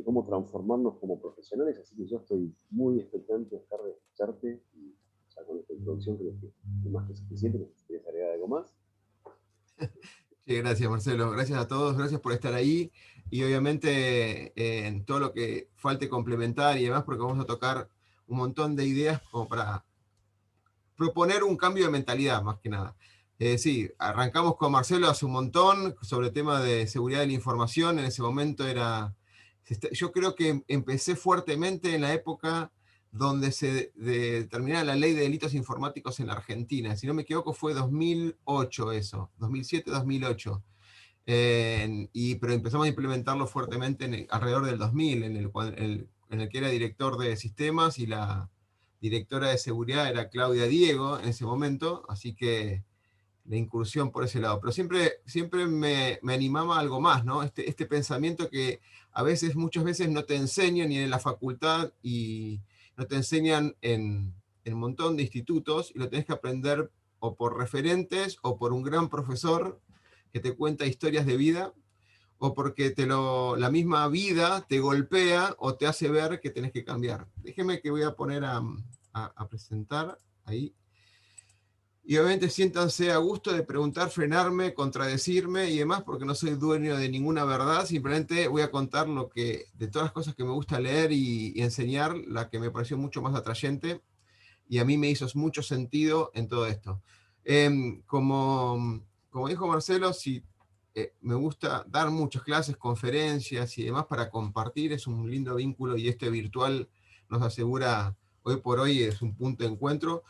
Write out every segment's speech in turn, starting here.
cómo transformarnos como profesionales, así que yo estoy muy expectante, Oscar, de escucharte, y ya con esta introducción creo que es más que suficiente. No sé si quieres agregar algo más. Sí, gracias Marcelo, gracias a todos, gracias por estar ahí y obviamente en todo lo que falte complementar y demás, porque vamos a tocar un montón de ideas como para proponer un cambio de mentalidad más que nada. Sí, arrancamos con Marcelo hace un montón sobre el tema de seguridad de la información. En ese momento yo creo que empecé fuertemente en la época donde se determinaba la ley de delitos informáticos en la Argentina. Si no me equivoco fue 2008 eso, 2007-2008. Pero empezamos a implementarlo fuertemente alrededor del 2000, en el que era director de sistemas y la directora de seguridad era Claudia Diego en ese momento, así que la incursión por ese lado. Pero siempre me animaba a algo más, ¿no? Este pensamiento que muchas veces no te enseñan ni en la facultad y no te enseñan en un montón de institutos y lo tenés que aprender o por referentes o por un gran profesor que te cuenta historias de vida o porque la misma vida te golpea o te hace ver que tenés que cambiar. Déjeme que voy a poner a presentar ahí. Y obviamente siéntanse a gusto de preguntar, frenarme, contradecirme y demás, porque no soy dueño de ninguna verdad, simplemente voy a contar de todas las cosas que me gusta leer y enseñar, la que me pareció mucho más atrayente y a mí me hizo mucho sentido en todo esto. Como dijo Marcelo, si me gusta dar muchas clases, conferencias y demás para compartir, es un lindo vínculo y este virtual nos asegura, hoy por hoy es un punto de encuentro.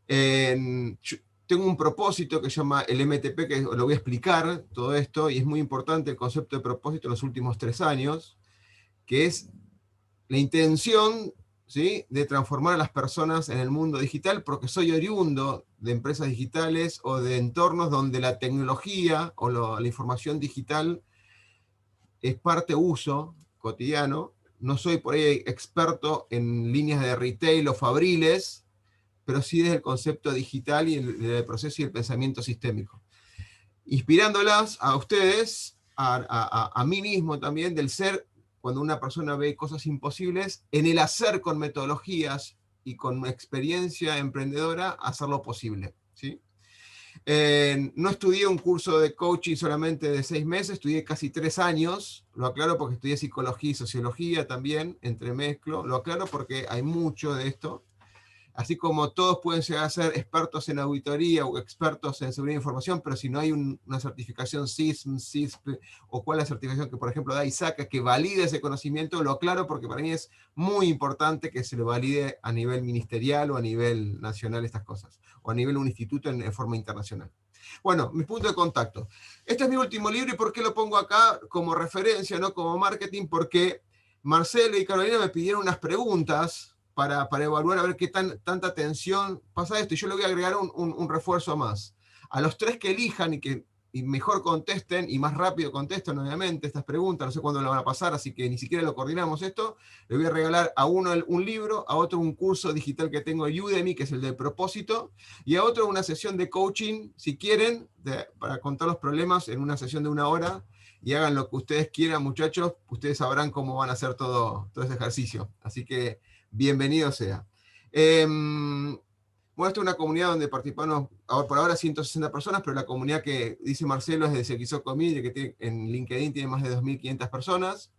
Yo tengo un propósito que se llama el MTP, que lo voy a explicar todo esto, y es muy importante el concepto de propósito en los últimos 3 años, que es la intención, ¿sí?, de transformar a las personas en el mundo digital, porque soy oriundo de empresas digitales o de entornos donde la tecnología o la información digital es parte uso cotidiano. No soy por ahí experto en líneas de retail o fabriles, pero sí desde el concepto digital y el proceso y el pensamiento sistémico. Inspirándolas a ustedes, a mí mismo también, del ser, cuando una persona ve cosas imposibles, en el hacer con metodologías y con experiencia emprendedora, hacerlo posible, ¿sí? No estudié un curso de coaching solamente de 6 meses, estudié casi 3 años, lo aclaro porque estudié psicología y sociología también, entremezclo, lo aclaro porque hay mucho de esto. Así como todos pueden llegar a ser expertos en auditoría o expertos en seguridad de información, pero si no hay una certificación SISM, CISP, o cuál es la certificación que, por ejemplo, da ISACA, que valide ese conocimiento, lo aclaro porque para mí es muy importante que se lo valide a nivel ministerial o a nivel nacional estas cosas, o a nivel de un instituto en forma internacional. Bueno, mi punto de contacto. Este es mi último libro, ¿y por qué lo pongo acá como referencia, no como marketing? Porque Marcelo y Carolina me pidieron unas preguntas para evaluar a ver qué tanta atención pasa esto. Y yo le voy a agregar un refuerzo más. A los 3 que elijan y mejor contesten y más rápido contesten, obviamente, estas preguntas, no sé cuándo lo van a pasar, así que ni siquiera lo coordinamos esto, le voy a regalar a uno un libro, a otro un curso digital que tengo en Udemy, que es el de propósito, y a otro una sesión de coaching, si quieren, para contar los problemas en una sesión de 1 hora, y hagan lo que ustedes quieran, muchachos, ustedes sabrán cómo van a hacer todo ese ejercicio. Así que bienvenido sea. Bueno, esta es una comunidad donde participamos, por ahora 160 personas, pero la comunidad que dice Marcelo es de Se Quiso Community, que en LinkedIn tiene más de 2.500 personas,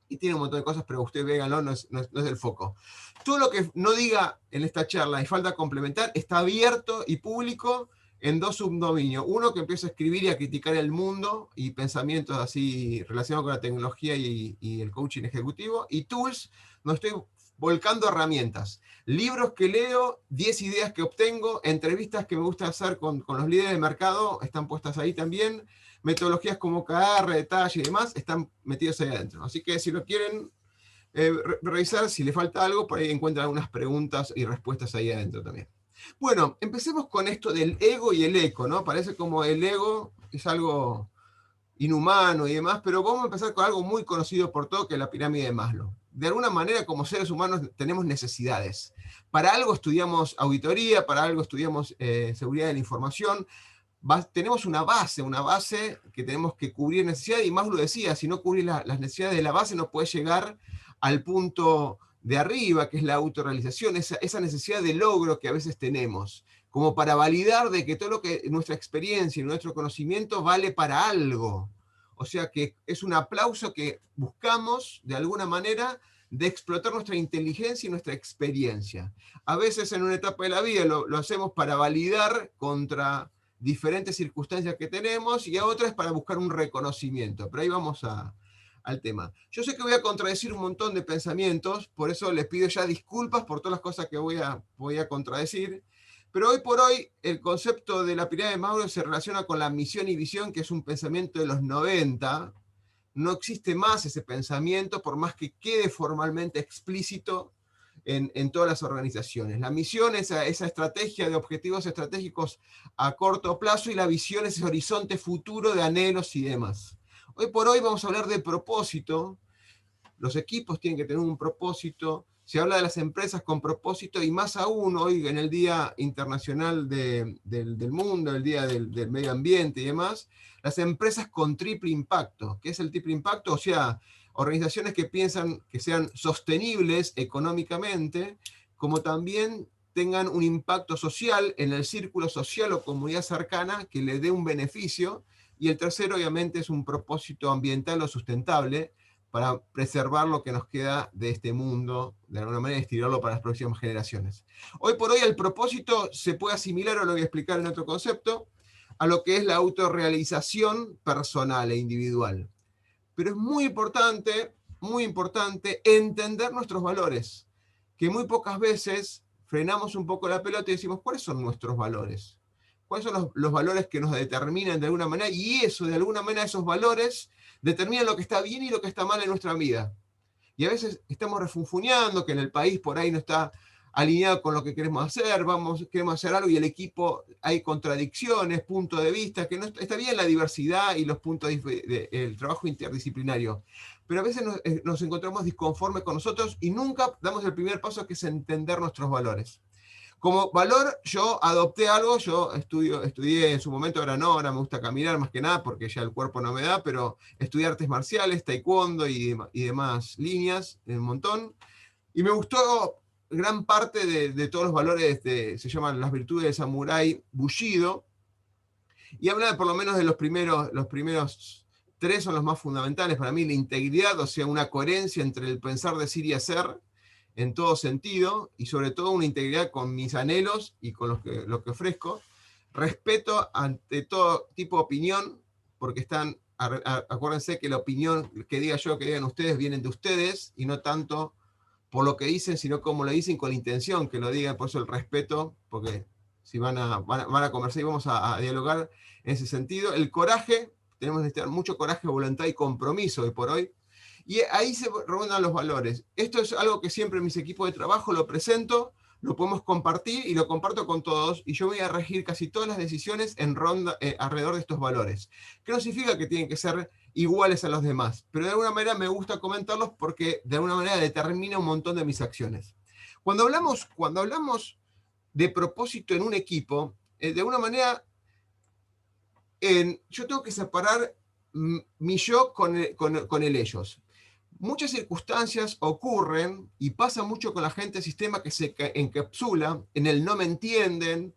y tiene un montón de cosas, pero usted véanlo, no es el foco. Todo lo que no diga en esta charla y falta complementar está abierto y público en 2 subdominios. Uno que empieza a escribir y a criticar el mundo y pensamientos así relacionados con la tecnología y el coaching ejecutivo, y tools, donde estoy volcando herramientas. Libros que leo, 10 ideas que obtengo, entrevistas que me gusta hacer con los líderes de mercado, están puestas ahí también, metodologías como OKR, detalle y demás, están metidos ahí adentro. Así que si lo quieren revisar, si le falta algo, por ahí encuentran algunas preguntas y respuestas ahí adentro también. Bueno, empecemos con esto del ego y el eco, ¿no? Parece como el ego es algo inhumano y demás, pero vamos a empezar con algo muy conocido por todos, que es la pirámide de Maslow. De alguna manera, como seres humanos, tenemos necesidades. Para algo estudiamos auditoría, para algo estudiamos seguridad de la información, tenemos una base que tenemos que cubrir necesidades, y Maslow decía, si no cubrís las necesidades de la base no puedes llegar al punto de arriba, que es la autorrealización, esa necesidad de logro que a veces tenemos, como para validar de que todo lo que nuestra experiencia y nuestro conocimiento vale para algo. O sea que es un aplauso que buscamos, de alguna manera, de explotar nuestra inteligencia y nuestra experiencia. A veces en una etapa de la vida lo hacemos para validar contra diferentes circunstancias que tenemos, y a otras para buscar un reconocimiento. Pero ahí vamos al tema. Yo sé que voy a contradecir un montón de pensamientos, por eso les pido ya disculpas por todas las cosas que voy a contradecir, pero hoy por hoy el concepto de la pirámide de Maslow se relaciona con la misión y visión, que es un pensamiento de los 90. No existe más ese pensamiento, por más que quede formalmente explícito en todas las organizaciones. La misión es esa estrategia de objetivos estratégicos a corto plazo, y la visión es ese horizonte futuro de anhelos y demás. Hoy por hoy vamos a hablar de propósito. Los equipos tienen que tener un propósito. Se habla de las empresas con propósito, y más aún hoy en el Día Internacional del Mundo, el Día del Medio Ambiente y demás, las empresas con triple impacto. ¿Qué es el triple impacto? O sea, organizaciones que piensan que sean sostenibles económicamente, como también tengan un impacto social en el círculo social o comunidad cercana que le dé un beneficio. Y el tercero, obviamente, es un propósito ambiental o sustentable, para preservar lo que nos queda de este mundo, de alguna manera estirarlo para las próximas generaciones. Hoy por hoy el propósito se puede asimilar, o lo voy a explicar en otro concepto, a lo que es la autorrealización personal e individual. Pero es muy importante entender nuestros valores, que muy pocas veces frenamos un poco la pelota y decimos, ¿cuáles son nuestros valores? ¿Cuáles son los valores que nos determinan de alguna manera? Y eso, de alguna manera, esos valores determinan lo que está bien y lo que está mal en nuestra vida. Y a veces estamos refunfuñando que en el país por ahí no está alineado con lo que queremos hacer, queremos hacer algo, y el equipo hay contradicciones, puntos de vista, que no está bien la diversidad y los puntos el trabajo interdisciplinario. Pero a veces nos encontramos disconformes con nosotros y nunca damos el primer paso, que es entender nuestros valores. Como valor, yo adopté algo, yo estudié en su momento, ahora me gusta caminar más que nada porque ya el cuerpo no me da, pero estudié artes marciales, taekwondo y demás líneas, un montón, y me gustó gran parte de todos los valores, se llaman las virtudes del samurái Bushido, y habla por lo menos de los primeros tres son los más fundamentales para mí: la integridad, o sea, una coherencia entre el pensar, decir y hacer, en todo sentido, y sobre todo una integridad con mis anhelos y con lo que ofrezco. Respeto ante todo tipo de opinión, porque acuérdense que la opinión que diga yo, que digan ustedes, vienen de ustedes, y no tanto por lo que dicen, sino como lo dicen, con la intención que lo digan. Por eso el respeto, porque si van a conversar y vamos a dialogar en ese sentido. El coraje, tenemos que necesitar mucho coraje, voluntad y compromiso hoy por hoy. Y ahí se rondan los valores. Esto es algo que siempre en mis equipos de trabajo lo presento, lo podemos compartir y lo comparto con todos, y yo voy a regir casi todas las decisiones alrededor de estos valores. Que no significa que tienen que ser iguales a los demás, pero de alguna manera me gusta comentarlos porque de alguna manera determina un montón de mis acciones. Cuando hablamos de propósito en un equipo, de alguna manera yo tengo que separar mi yo con el ellos. Muchas circunstancias ocurren, y pasa mucho con la gente del sistema, que se encapsula en el no me entienden,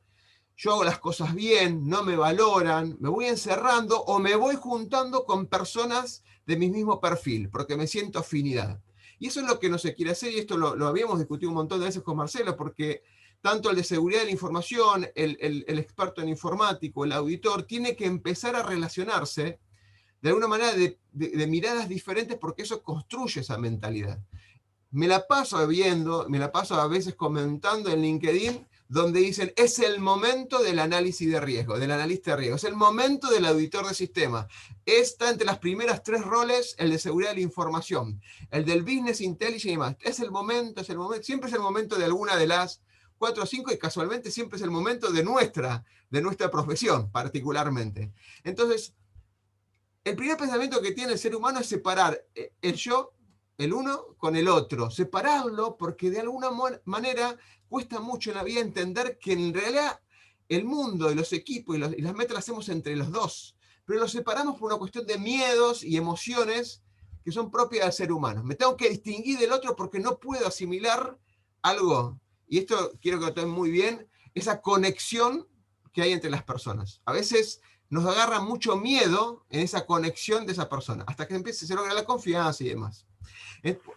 yo hago las cosas bien, no me valoran, me voy encerrando o me voy juntando con personas de mi mismo perfil, porque me siento afinidad. Y eso es lo que no se quiere hacer, y esto lo habíamos discutido un montón de veces con Marcelo, porque tanto el de seguridad de la información, el experto en informático, el auditor, tiene que empezar a relacionarse de alguna manera de miradas diferentes, porque eso construye esa mentalidad. Me la paso a veces comentando en LinkedIn, donde dicen, es el momento del análisis de riesgo, del analista de riesgo, es el momento del auditor de sistemas. Está entre las primeras tres roles el de seguridad de la información, el del business intelligence y demás. Es el momento, siempre es el momento de alguna de las 4 o 5, y casualmente siempre es el momento de nuestra profesión particularmente. Entonces, el primer pensamiento que tiene el ser humano es separar el yo, el uno, con el otro. Separarlo, porque de alguna manera cuesta mucho en la vida entender que en realidad el mundo y los equipos y las metas las hacemos entre los dos, pero los separamos por una cuestión de miedos y emociones que son propias del ser humano. Me tengo que distinguir del otro porque no puedo asimilar algo, y esto quiero que lo tomen muy bien, esa conexión que hay entre las personas. A veces nos agarra mucho miedo en esa conexión de esa persona, hasta que se logra la confianza y demás.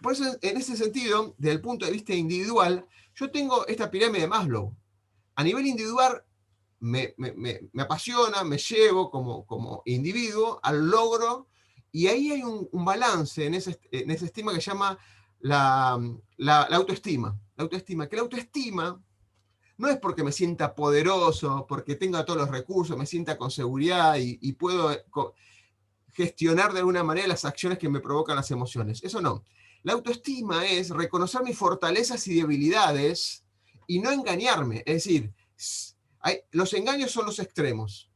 Por eso, en ese sentido, desde el punto de vista individual, yo tengo esta pirámide de Maslow. A nivel individual, me apasiona, me llevo como individuo al logro, y ahí hay un balance en ese estima que se llama la autoestima. La autoestima, que la autoestima no es porque me sienta poderoso, porque tenga todos los recursos, me sienta con seguridad y puedo gestionar de alguna manera las acciones que me provocan las emociones. Eso no. La autoestima es reconocer mis fortalezas y debilidades y no engañarme. Es decir, los engaños son los extremos.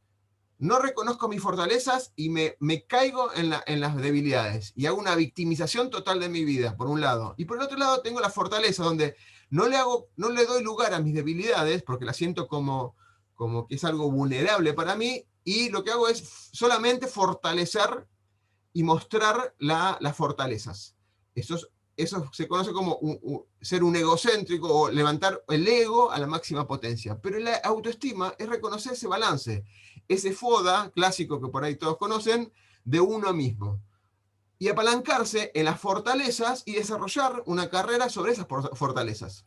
No reconozco mis fortalezas y me caigo en las debilidades y hago una victimización total de mi vida, por un lado. Y por el otro lado tengo la fortaleza, donde no le doy lugar a mis debilidades porque las siento como que es algo vulnerable para mí, y lo que hago es solamente fortalecer y mostrar las fortalezas. Eso se conoce como ser un egocéntrico o levantar el ego a la máxima potencia. Pero la autoestima es reconocer ese balance, ese FODA clásico que por ahí todos conocen, de uno mismo. Y apalancarse en las fortalezas y desarrollar una carrera sobre esas fortalezas.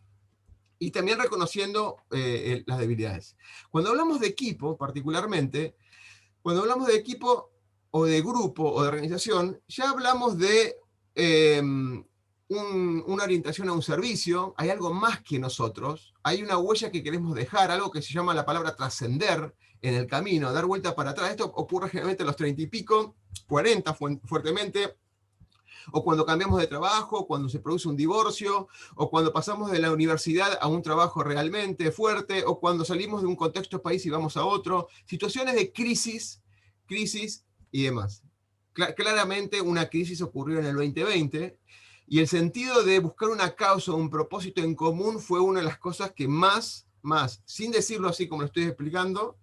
Y también reconociendo las debilidades. Cuando hablamos de equipo, particularmente, cuando hablamos de equipo o de grupo o de organización, ya hablamos de una orientación a un servicio, hay algo más que nosotros, hay una huella que queremos dejar, algo que se llama la palabra trascender en el camino, dar vuelta para atrás. Esto ocurre generalmente a los 30 y pico, 40 fuertemente, o cuando cambiamos de trabajo, cuando se produce un divorcio, o cuando pasamos de la universidad a un trabajo realmente fuerte, o cuando salimos de un contexto país y vamos a otro, situaciones de crisis y demás. Claramente una crisis ocurrió en el 2020, y el sentido de buscar una causa, un propósito en común fue una de las cosas que más, sin decirlo así como lo estoy explicando,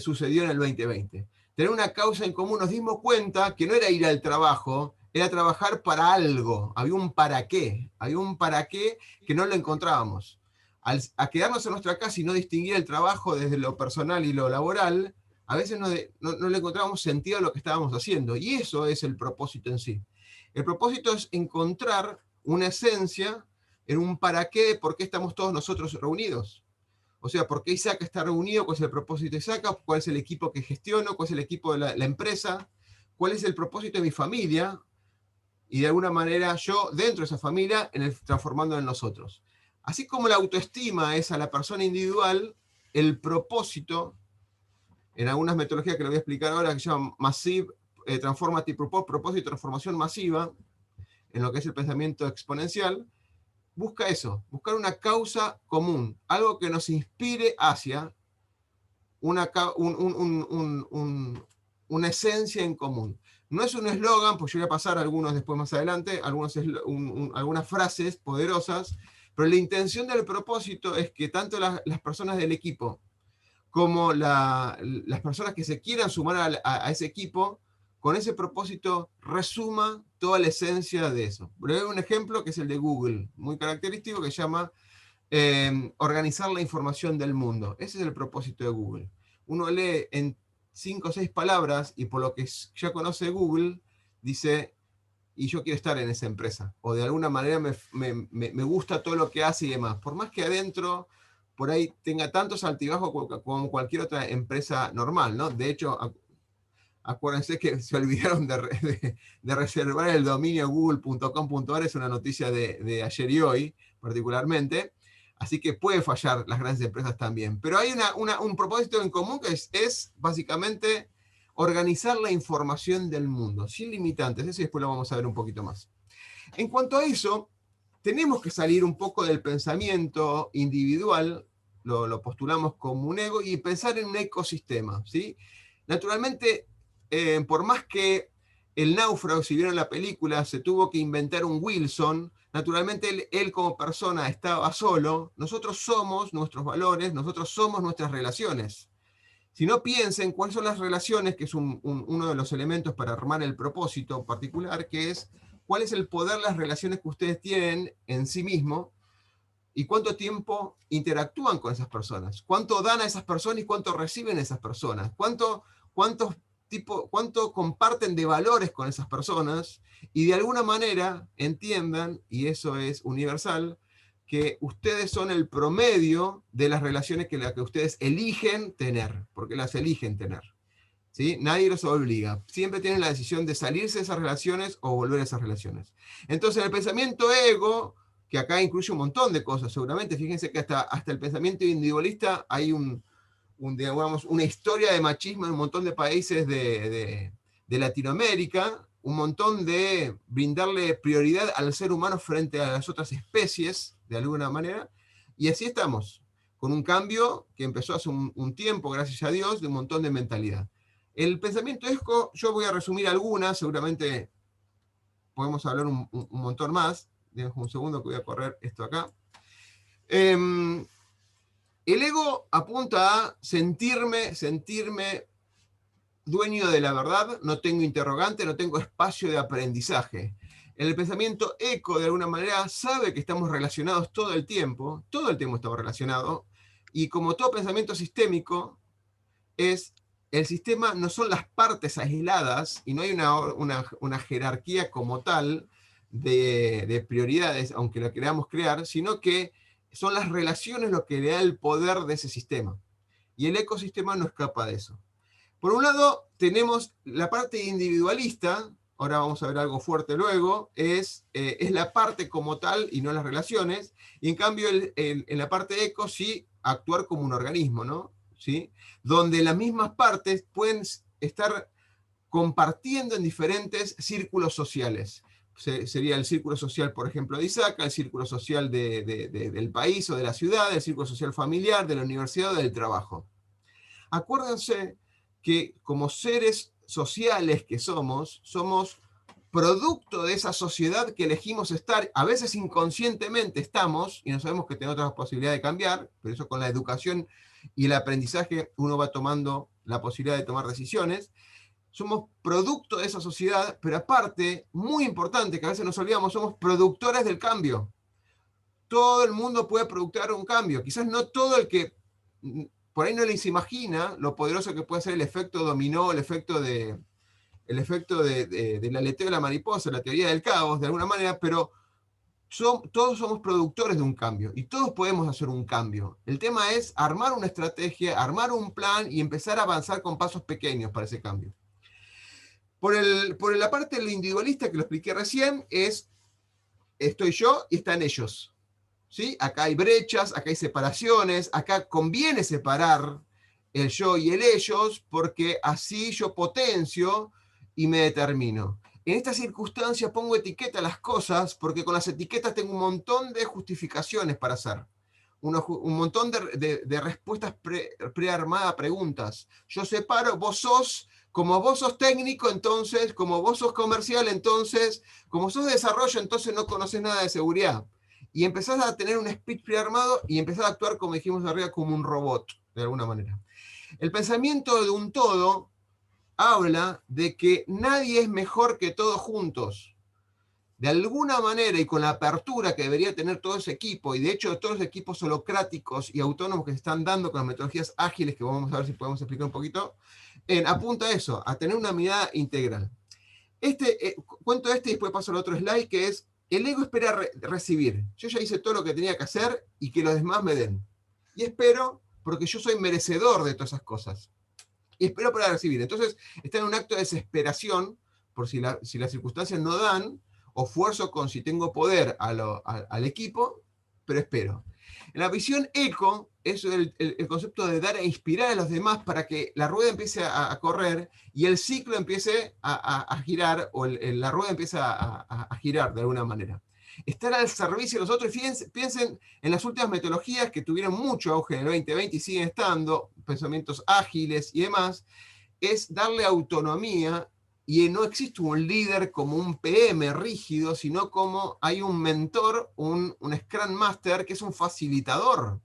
sucedió en el 2020. Tener una causa en común, nos dimos cuenta que no era ir al trabajo, era trabajar para algo, había un para qué que no lo encontrábamos. A quedarnos en nuestra casa y no distinguir el trabajo desde lo personal y lo laboral, a veces no le encontrábamos sentido a lo que estábamos haciendo, y eso es el propósito en sí. El propósito es encontrar una esencia en un para qué, por qué estamos todos nosotros reunidos. O sea, ¿por qué Issaka está reunido? ¿Cuál es el propósito de Issaka? ¿Cuál es el equipo que gestiono? ¿Cuál es el equipo de la empresa? ¿Cuál es el propósito de mi familia? Y de alguna manera yo, dentro de esa familia, transformando en nosotros. Así como la autoestima es a la persona individual, el propósito, en algunas metodologías que le voy a explicar ahora, que se llaman Massive Transformative Purpose, propósito y transformación masiva, en lo que es el pensamiento exponencial, busca eso, buscar una causa común, algo que nos inspire hacia una esencia en común. No es un eslogan, pues yo voy a pasar algunos después más adelante, algunas frases poderosas, pero la intención del propósito es que tanto las personas del equipo como las personas que se quieran sumar a ese equipo, con ese propósito resuma toda la esencia de eso. Voy a un ejemplo que es el de Google, muy característico, que se llama organizar la información del mundo. Ese es el propósito de Google. Uno lee en 5 o 6 palabras y por lo que ya conoce Google, dice, y yo quiero estar en esa empresa. O de alguna manera me gusta todo lo que hace y demás. Por más que adentro por ahí tenga tantos altibajos como cualquier otra empresa normal, ¿no? De hecho, acuérdense que se olvidaron de reservar el dominio google.com.ar, es una noticia de ayer y hoy, particularmente, así que puede fallar las grandes empresas también. Pero hay un propósito en común que es básicamente organizar la información del mundo, sin limitantes, eso después lo vamos a ver un poquito más. En cuanto a eso, tenemos que salir un poco del pensamiento individual, lo postulamos como un ego, y pensar en un ecosistema, ¿sí? Naturalmente, por más que el náufrago, si vieron la película, se tuvo que inventar un Wilson. Naturalmente él como persona estaba solo. Nosotros somos nuestros valores, nosotros somos nuestras relaciones. Si no, piensen cuáles son las relaciones, que es uno de los elementos para armar el propósito particular, que es cuál es el poder de las relaciones que ustedes tienen en sí mismos y cuánto tiempo interactúan con esas personas, cuánto dan a esas personas y cuánto reciben esas personas, cuánto comparten de valores con esas personas, y de alguna manera entiendan, y eso es universal, que ustedes son el promedio de las relaciones que ustedes eligen tener, porque las eligen tener. ¿Sí? Nadie los obliga. Siempre tienen la decisión de salirse de esas relaciones o volver a esas relaciones. Entonces, el pensamiento ego, que acá incluye un montón de cosas, seguramente, fíjense que hasta el pensamiento individualista hay digamos, una historia de machismo en un montón de países de Latinoamérica, un montón de brindarle prioridad al ser humano frente a las otras especies, de alguna manera, y así estamos, con un cambio que empezó hace un tiempo, gracias a Dios, de un montón de mentalidad. El pensamiento ESCO, yo voy a resumir algunas, seguramente podemos hablar un montón más. Dejen un segundo que voy a correr esto acá. El ego apunta a sentirme dueño de la verdad, no tengo interrogante, no tengo espacio de aprendizaje. El pensamiento eco, de alguna manera, sabe que estamos relacionados todo el tiempo estamos relacionados, y como todo pensamiento sistémico, el sistema no son las partes aisladas, y no hay una jerarquía como tal de prioridades, aunque la queramos crear, sino que son las relaciones lo que le da el poder de ese sistema. Y el ecosistema no escapa de eso. Por un lado, tenemos la parte individualista, ahora vamos a ver algo fuerte luego, es la parte como tal y no las relaciones, y en cambio en la parte eco sí actuar como un organismo, ¿no? ¿Sí? Donde las mismas partes pueden estar compartiendo en diferentes círculos sociales. Sería el círculo social, por ejemplo, de Isaac, el círculo social del país o de la ciudad, el círculo social familiar, de la universidad o del trabajo. Acuérdense que como seres sociales que somos producto de esa sociedad que elegimos estar. A veces inconscientemente estamos, y no sabemos que tenemos otras posibilidades de cambiar, pero eso con la educación y el aprendizaje uno va tomando la posibilidad de tomar decisiones. Somos producto de esa sociedad, pero aparte, muy importante, que a veces nos olvidamos, somos productores del cambio. Todo el mundo puede producir un cambio. Quizás no todo el que por ahí no les imagina lo poderoso que puede ser el efecto dominó, el efecto del aleteo de la mariposa, la teoría del caos, de alguna manera, pero todos somos productores de un cambio y todos podemos hacer un cambio. El tema es armar una estrategia, armar un plan y empezar a avanzar con pasos pequeños para ese cambio. Por la parte del individualista que lo expliqué recién, estoy yo y están ellos. ¿Sí? Acá hay brechas, acá hay separaciones, acá conviene separar el yo y el ellos, porque así yo potencio y me determino. En esta circunstancia pongo etiqueta a las cosas, porque con las etiquetas tengo un montón de justificaciones para hacer. Un montón de respuestas prearmadas a preguntas. Yo separo, como vos sos técnico, entonces, como vos sos comercial, entonces, como sos de desarrollo, entonces no conoces nada de seguridad. Y empezás a tener un speech prearmado y empezás a actuar, como dijimos arriba, como un robot, de alguna manera. El pensamiento de un todo habla de que nadie es mejor que todos juntos. De alguna manera, y con la apertura que debería tener todo ese equipo, y de hecho todos los equipos holocráticos y autónomos que se están dando con las metodologías ágiles, que vamos a ver si podemos explicar un poquito, apunta a eso, a tener una mirada integral. Cuento y después paso al otro slide, que es: el ego espera recibir. Yo ya hice todo lo que tenía que hacer y que los demás me den. Y espero, porque yo soy merecedor de todas esas cosas. Y espero para recibir. Entonces está en un acto de desesperación, por si las circunstancias no dan, o fuerzo con si tengo poder al equipo, pero espero. En la visión eco es el concepto de dar e inspirar a los demás para que la rueda empiece a correr y el ciclo empiece a girar, o la rueda empiece a girar de alguna manera. Estar al servicio de los otros. Piensen en las últimas metodologías que tuvieron mucho auge en el 2020 y siguen estando, pensamientos ágiles y demás, es darle autonomía y no existe un líder como un PM rígido, sino como hay un mentor, un Scrum Master, que es un facilitador,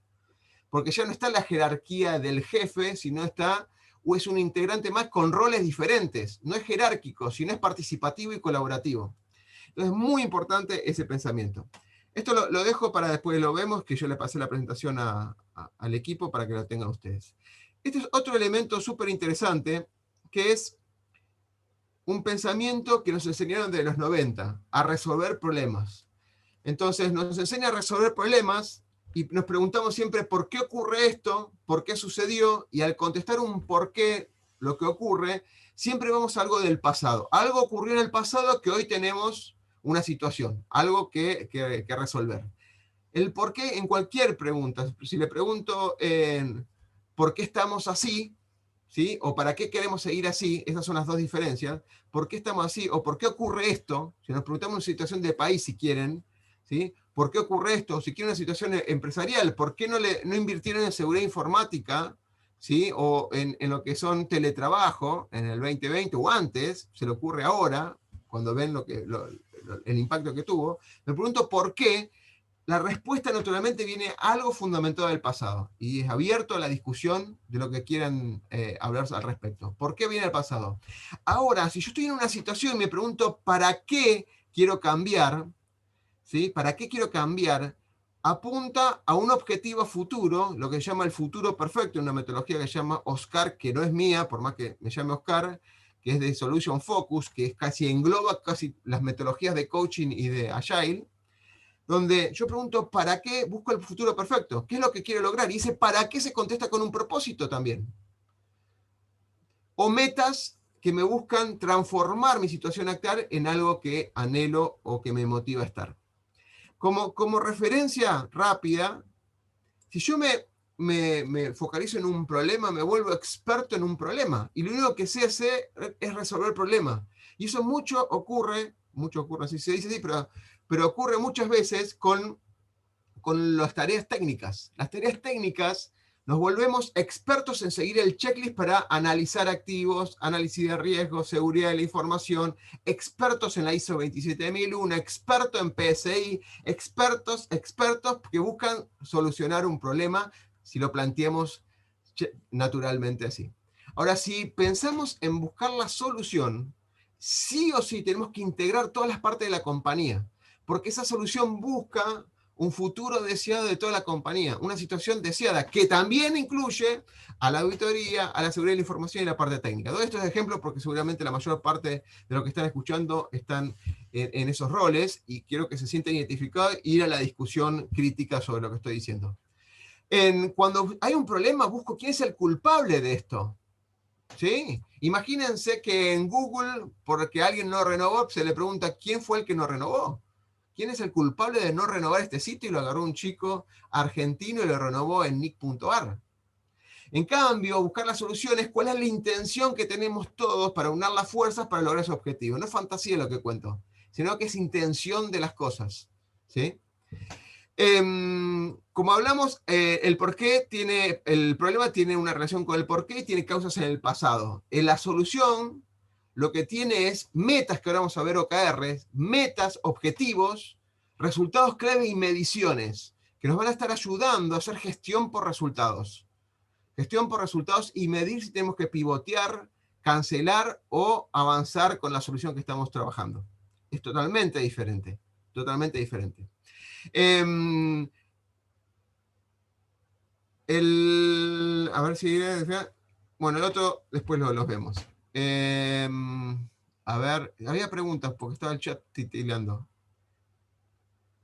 porque ya no está la jerarquía del jefe, sino está, o es un integrante más con roles diferentes, no es jerárquico, sino es participativo y colaborativo. Entonces es muy importante ese pensamiento. Esto lo dejo para después lo vemos, que yo le pasé la presentación al equipo para que lo tengan ustedes. Este es otro elemento súper interesante, que es un pensamiento que nos enseñaron de los 90, a resolver problemas. Entonces nos enseña a resolver problemas y nos preguntamos siempre por qué ocurre esto, por qué sucedió, y al contestar un por qué, lo que ocurre, siempre vamos a algo del pasado. Algo ocurrió en el pasado que hoy tenemos una situación, algo que resolver. El por qué en cualquier pregunta, si le pregunto por qué estamos así, ¿sí? O para qué queremos seguir así, esas son las dos diferencias. ¿Por qué estamos así? O ¿por qué ocurre esto? Si nos preguntamos una situación de país, si quieren, ¿sí? ¿Por qué ocurre esto? Si quieren una situación empresarial, ¿por qué no invirtieron en seguridad informática? ¿Sí? O en lo que son teletrabajo en el 2020 o antes, se le ocurre ahora, cuando ven el impacto que tuvo. Me pregunto por qué. La respuesta naturalmente viene algo fundamentado del pasado y es abierto a la discusión de lo que quieran hablar al respecto. ¿Por qué viene el pasado? Ahora, si yo estoy en una situación y me pregunto ¿para qué quiero cambiar? ¿Sí? ¿Para qué quiero cambiar? Apunta a un objetivo futuro, lo que se llama el futuro perfecto, una metodología que se llama OSCAR, que no es mía, por más que me llame OSCAR, que es de Solution Focus, que es engloba casi las metodologías de coaching y de Agile, donde yo pregunto, ¿para qué busco el futuro perfecto? ¿Qué es lo que quiero lograr? Y ese ¿para qué? Se contesta con un propósito también. O metas que me buscan transformar mi situación actual en algo que anhelo o que me motiva a estar. Como referencia rápida, si yo me focalizo en un problema, me vuelvo experto en un problema. Y lo único que sé hacer es resolver problemas. Y eso mucho ocurre, así se dice así, pero ocurre muchas veces con las tareas técnicas. Las tareas técnicas nos volvemos expertos en seguir el checklist para analizar activos, análisis de riesgos, seguridad de la información, expertos en la ISO 27001, expertos en PSI, expertos que buscan solucionar un problema si lo planteamos naturalmente así. Ahora, si pensamos en buscar la solución, sí o sí tenemos que integrar todas las partes de la compañía, porque esa solución busca un futuro deseado de toda la compañía, una situación deseada que también incluye a la auditoría, a la seguridad de la información y la parte técnica. Doy estos ejemplos porque seguramente la mayor parte de lo que están escuchando están en esos roles y quiero que se sientan identificados e ir a la discusión crítica sobre lo que estoy diciendo. Cuando hay un problema, busco quién es el culpable de esto. ¿Sí? Imagínense que en Google, porque alguien no renovó, se le pregunta quién fue el que no renovó. ¿Quién es el culpable de no renovar este sitio? Y lo agarró un chico argentino y lo renovó en nick.ar. En cambio, buscar las soluciones, ¿cuál es la intención que tenemos todos para unir las fuerzas para lograr ese objetivo? No es fantasía lo que cuento, sino que es intención de las cosas. ¿Sí? Como hablamos, el problema tiene una relación con el porqué y tiene causas en el pasado. En la solución, lo que tiene es metas, que ahora vamos a ver OKRs, metas, objetivos, resultados clave y mediciones, que nos van a estar ayudando a hacer gestión por resultados. Gestión por resultados y medir si tenemos que pivotear, cancelar o avanzar con la solución que estamos trabajando. Es totalmente diferente, totalmente diferente. A ver si... Bueno, el otro después los vemos. A ver, había preguntas porque estaba el chat titilando.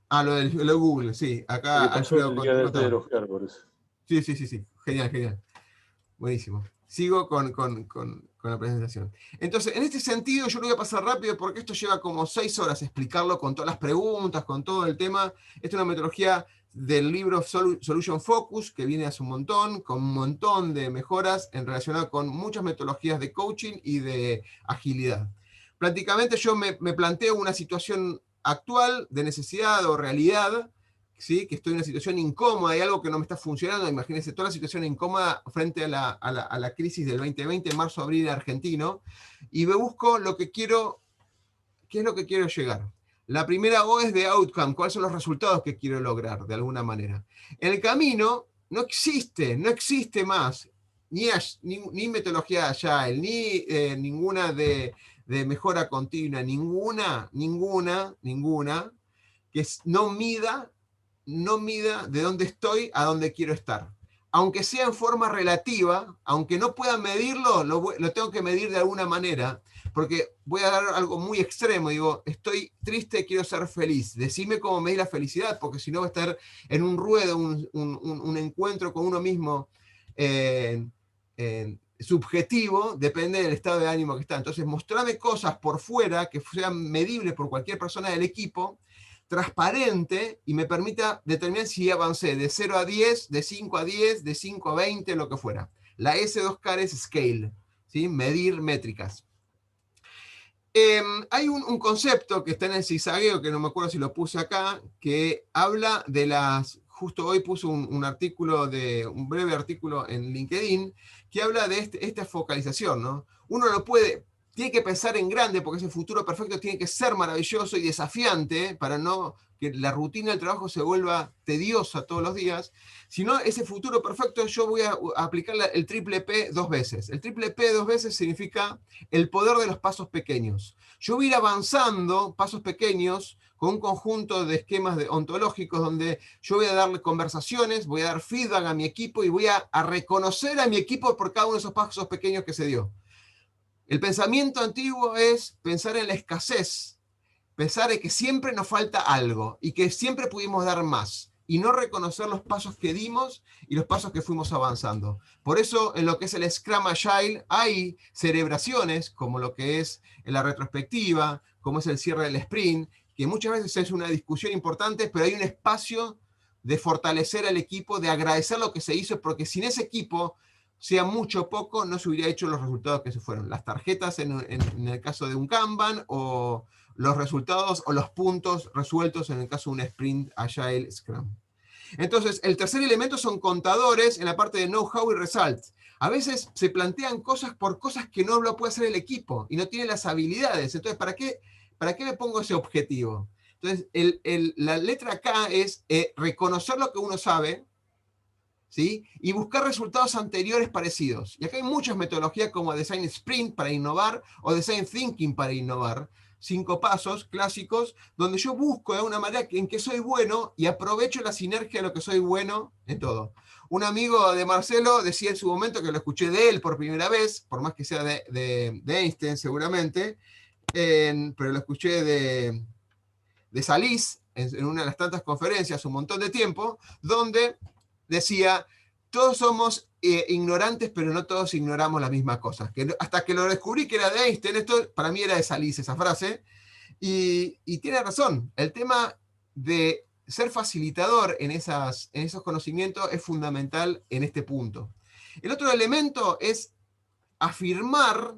Lo de Google, sí. Acá Alfredo contestó. Sí. Genial. Buenísimo. Sigo con la presentación. Entonces, en este sentido, yo lo voy a pasar rápido porque esto lleva como 6 horas explicarlo con todas las preguntas, con todo el tema. Esta es una metodología del libro Solution Focus, que viene hace un montón, con un montón de mejoras en relación con muchas metodologías de coaching y de agilidad. Prácticamente yo me planteo una situación actual de necesidad o realidad, ¿sí? Que estoy en una situación incómoda, hay algo que no me está funcionando, imagínense toda la situación incómoda frente a la crisis del 2020, marzo-abril argentino, y me busco lo que quiero, ¿qué es lo que quiero llegar? La primera O es de outcome, ¿cuáles son los resultados que quiero lograr de alguna manera? En el camino no existe más ni metodología Agile, ni ninguna de mejora continua, ninguna, que no mida de dónde estoy a dónde quiero estar. Aunque sea en forma relativa, aunque no pueda medirlo, lo tengo que medir de alguna manera, porque voy a dar algo muy extremo, digo, estoy triste, quiero ser feliz. Decime cómo medir la felicidad, porque si no va a estar en un ruedo, un encuentro con uno mismo subjetivo, depende del estado de ánimo que está. Entonces, mostrame cosas por fuera que sean medibles por cualquier persona del equipo, transparente, y me permita determinar si avancé de 0 a 10, de 5 a 10, de 5 a 20, lo que fuera. La S2CAR es scale, ¿sí? Medir métricas. Hay un concepto que está en el zizagueo, que no me acuerdo si lo puse acá, que habla de justo hoy puse un artículo, un breve artículo en LinkedIn, que habla de esta focalización, ¿no? Uno no tiene que pensar en grande, porque ese futuro perfecto tiene que ser maravilloso y desafiante, para no que la rutina del trabajo se vuelva tediosa todos los días, sino ese futuro perfecto yo voy a aplicar el triple P 2 veces. El triple P 2 veces significa el poder de los pasos pequeños. Yo voy a ir avanzando pasos pequeños con un conjunto de esquemas ontológicos donde yo voy a darle conversaciones, voy a dar feedback a mi equipo y voy a reconocer a mi equipo por cada uno de esos pasos pequeños que se dio. El pensamiento antiguo es pensar en la escasez, pensar en que siempre nos falta algo y que siempre pudimos dar más, y no reconocer los pasos que dimos y los pasos que fuimos avanzando. Por eso, en lo que es el Scrum Agile, hay celebraciones, como lo que es la retrospectiva, como es el cierre del sprint, que muchas veces es una discusión importante, pero hay un espacio de fortalecer al equipo, de agradecer lo que se hizo, porque sin ese equipo, sea mucho o poco, no se hubiera hecho los resultados que se fueron. Las tarjetas en el caso de un Kanban, o los resultados o los puntos resueltos en el caso de un sprint Agile Scrum. Entonces, el tercer elemento son contadores en la parte de know-how y results. A veces se plantean cosas por cosas que no lo puede hacer el equipo y no tiene las habilidades. Entonces, ¿para qué me pongo ese objetivo? Entonces, la letra K es reconocer lo que uno sabe, ¿sí? Y buscar resultados anteriores parecidos. Y acá hay muchas metodologías como Design Sprint para innovar o Design Thinking para innovar. 5 pasos clásicos donde yo busco de alguna manera en que soy bueno y aprovecho la sinergia de lo que soy bueno en todo. Un amigo de Marcelo decía en su momento, que lo escuché de él por primera vez, por más que sea de Einstein seguramente, pero lo escuché de Salís en una de las tantas conferencias un montón de tiempo, donde decía, todos somos ignorantes, pero no todos ignoramos las mismas cosas. Hasta que lo descubrí que era de Einstein, esto para mí era de Salís esa frase, y tiene razón. El tema de ser facilitador en esos conocimientos es fundamental en este punto. El otro elemento es afirmar,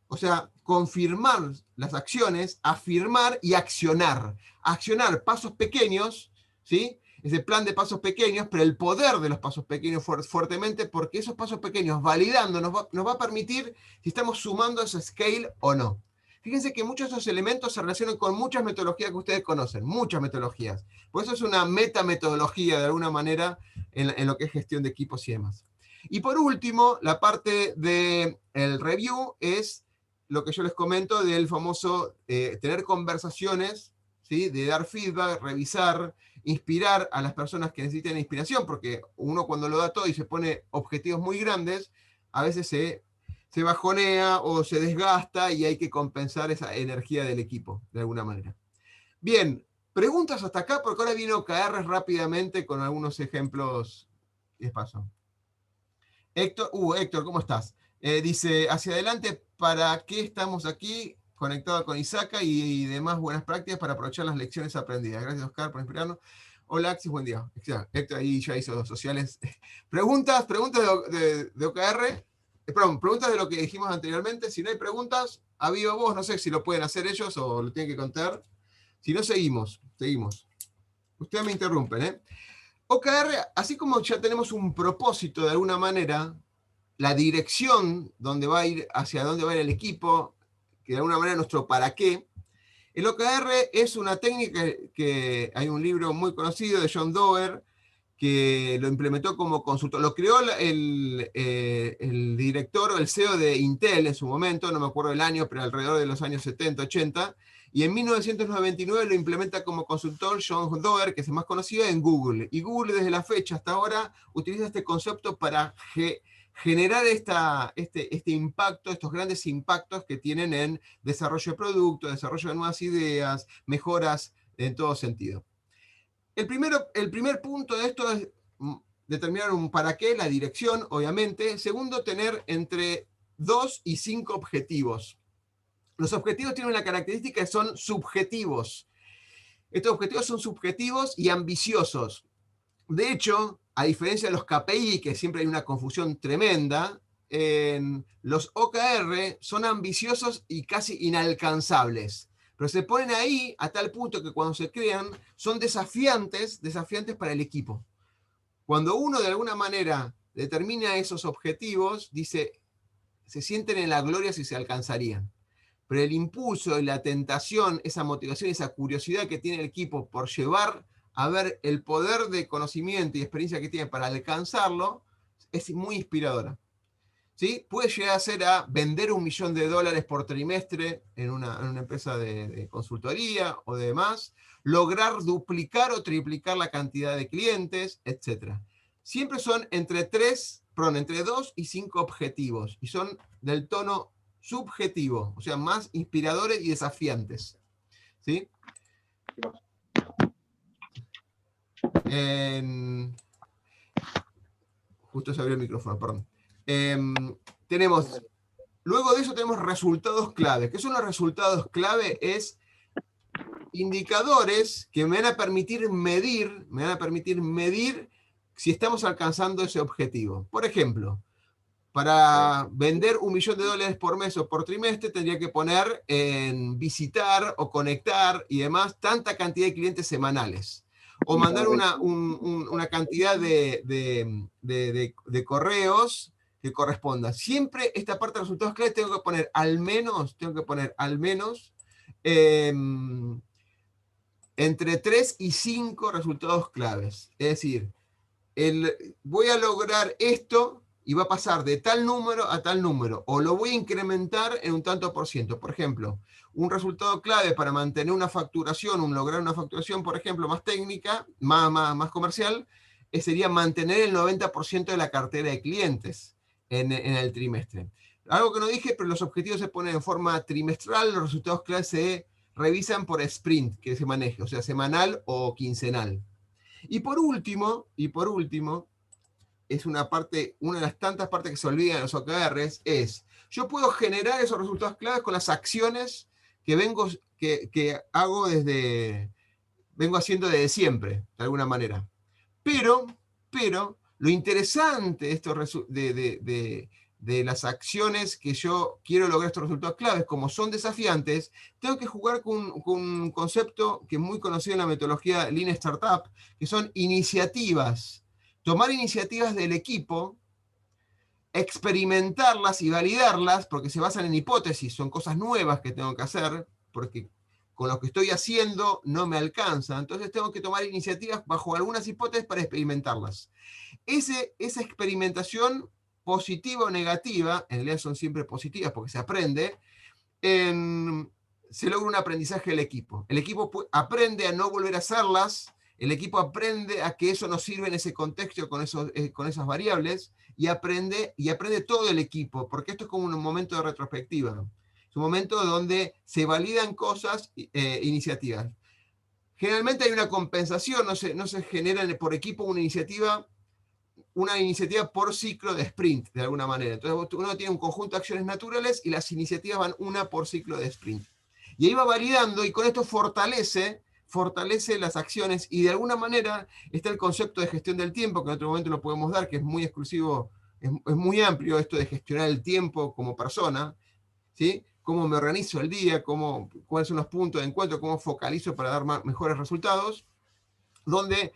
o sea, confirmar las acciones, afirmar y accionar. Accionar pasos pequeños, ¿sí? Ese plan de pasos pequeños, pero el poder de los pasos pequeños fuertemente, porque esos pasos pequeños, validando, nos va a permitir si estamos sumando ese scale o no. Fíjense que muchos de esos elementos se relacionan con muchas metodologías que ustedes conocen, muchas metodologías. Por eso es una metametodología, de alguna manera, en lo que es gestión de equipos y demás. Y por último, la parte del review es lo que yo les comento del famoso tener conversaciones, ¿sí? De dar feedback, revisar, inspirar a las personas que necesitan inspiración, porque uno cuando lo da todo y se pone objetivos muy grandes, a veces se bajonea o se desgasta y hay que compensar esa energía del equipo, de alguna manera. Bien, preguntas hasta acá, porque ahora viene OKR rápidamente con algunos ejemplos. Les paso. Héctor, ¿cómo estás? Dice, hacia adelante, ¿para qué estamos aquí? Conectado con Isaka y demás buenas prácticas para aprovechar las lecciones aprendidas. Gracias, Oscar, por inspirarnos. Hola, Axis, buen día. Héctor ahí ya hizo los sociales. Preguntas de OKR. Perdón, preguntas de lo que dijimos anteriormente. Si no hay preguntas, a viva voz, no sé si lo pueden hacer ellos o lo tienen que contar. Si no, seguimos. Ustedes me interrumpen, ¿eh? OKR, así como ya tenemos un propósito de alguna manera, la dirección donde va a ir, hacia dónde va a ir el equipo, que de alguna manera nuestro para qué, el OKR es una técnica que hay un libro muy conocido de John Doerr que lo implementó como consultor. Lo creó el director o el CEO de Intel en su momento, no me acuerdo el año, pero alrededor de los años 70, 80, y en 1999 lo implementa como consultor John Doerr, que es el más conocido, en Google. Y Google desde la fecha hasta ahora utiliza este concepto para generar este impacto, estos grandes impactos que tienen en desarrollo de productos, desarrollo de nuevas ideas, mejoras en todo sentido. El primer punto de esto es determinar un para qué, la dirección, obviamente. Segundo, tener entre 2 y 5 objetivos. Los objetivos tienen una característica que son subjetivos. Estos objetivos son subjetivos y ambiciosos. De hecho, a diferencia de los KPI, que siempre hay una confusión tremenda, los OKR son ambiciosos y casi inalcanzables. Pero se ponen ahí a tal punto que cuando se crean son desafiantes para el equipo. Cuando uno de alguna manera determina esos objetivos, dice, se sienten en la gloria si se alcanzarían. Pero el impulso y la tentación, esa motivación, esa curiosidad que tiene el equipo por llevar a ver el poder de conocimiento y experiencia que tiene para alcanzarlo, es muy inspiradora. ¿Sí? Puede llegar a ser a vender $1 millón por trimestre en una empresa de consultoría o demás, lograr duplicar o triplicar la cantidad de clientes, etc. Siempre son entre 2 y 5 objetivos y son del tono subjetivo, o sea, más inspiradores y desafiantes. ¿Sí? Justo se abrió el micrófono, perdón. Luego de eso tenemos resultados clave. ¿Qué son los resultados clave? Es indicadores que me van a permitir medir si estamos alcanzando ese objetivo. Por ejemplo, para vender $1 millón por mes o por trimestre, tendría que poner en visitar o conectar y demás tanta cantidad de clientes semanales. O mandar una cantidad de correos que corresponda. Siempre esta parte de resultados claves tengo que poner al menos entre 3 y 5 resultados claves. Es decir, voy a lograr esto y va a pasar de tal número a tal número, o lo voy a incrementar en un tanto por ciento. Por ejemplo, un resultado clave para mantener una facturación, lograr una facturación, por ejemplo, más técnica, más comercial, sería mantener el 90% de la cartera de clientes en el trimestre. Algo que no dije, pero los objetivos se ponen en forma trimestral, los resultados claves se revisan por sprint que se maneje, o sea, semanal o quincenal. Y por último, es una de las tantas partes que se olvidan en los OKRs, es, yo puedo generar esos resultados claves con las acciones que vengo haciendo desde siempre, de alguna manera. Pero lo interesante de las acciones que yo quiero lograr estos resultados claves, como son desafiantes, tengo que jugar con un concepto que es muy conocido en la metodología Lean Startup, que son iniciativas. Tomar iniciativas del equipo, experimentarlas y validarlas, porque se basan en hipótesis, son cosas nuevas que tengo que hacer, porque con lo que estoy haciendo no me alcanza, entonces tengo que tomar iniciativas bajo algunas hipótesis para experimentarlas. Esa experimentación positiva o negativa, en realidad son siempre positivas porque se aprende, se logra un aprendizaje del equipo. El equipo aprende a no volver a hacerlas, el equipo aprende a que eso no sirve en ese contexto con esas variables, y aprende todo el equipo, porque esto es como un momento de retrospectiva. Es un momento donde se validan cosas, iniciativas. Generalmente hay una compensación, no se genera por equipo una iniciativa por ciclo de sprint, de alguna manera. Entonces uno tiene un conjunto de acciones naturales y las iniciativas van una por ciclo de sprint. Y ahí va validando y con esto fortalece las acciones, y de alguna manera está el concepto de gestión del tiempo, que en otro momento lo podemos dar, que es muy exclusivo, es muy amplio esto de gestionar el tiempo como persona, ¿sí? Cómo me organizo el día, cuáles son los puntos de encuentro, cómo focalizo para dar mejores resultados. donde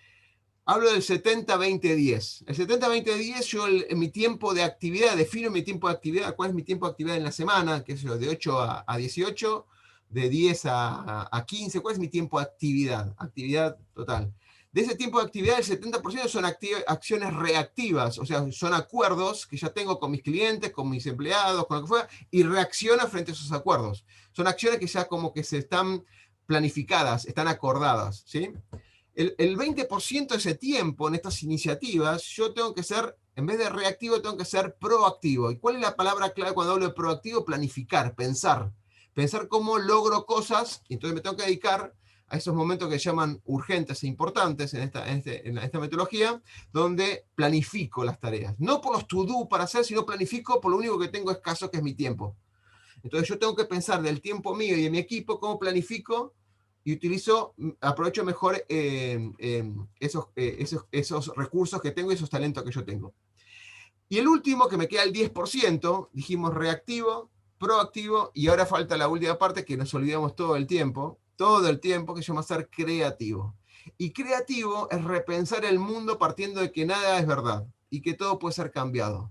hablo del 70-20-10. El 70-20-10, yo en mi tiempo de actividad, defino mi tiempo de actividad, cuál es mi tiempo de actividad en la semana, que es de 8 a 18, de 10 a 15, cuál es mi tiempo de actividad, actividad total. De ese tiempo de actividad, el 70% son acciones reactivas, o sea, son acuerdos que ya tengo con mis clientes, con mis empleados, con lo que fuera, y reacciono frente a esos acuerdos. Son acciones que ya como que se están planificadas, están acordadas, ¿sí? El 20% de ese tiempo en estas iniciativas, yo tengo que ser, en vez de reactivo, tengo que ser proactivo. ¿Y cuál es la palabra clave cuando hablo de proactivo? Planificar, pensar. Pensar cómo logro cosas, y entonces me tengo que dedicar a esos momentos que se llaman urgentes e importantes en esta metodología, donde planifico las tareas. No por los to-do para hacer, sino planifico por lo único que tengo escaso, que es mi tiempo. Entonces yo tengo que pensar del tiempo mío y de mi equipo, cómo planifico y aprovecho mejor esos recursos que tengo y esos talentos que yo tengo. Y el último, que me queda el 10%, dijimos reactivo, proactivo, y ahora falta la última parte que nos olvidamos todo el tiempo, que se llama ser creativo. Y creativo es repensar el mundo partiendo de que nada es verdad y que todo puede ser cambiado.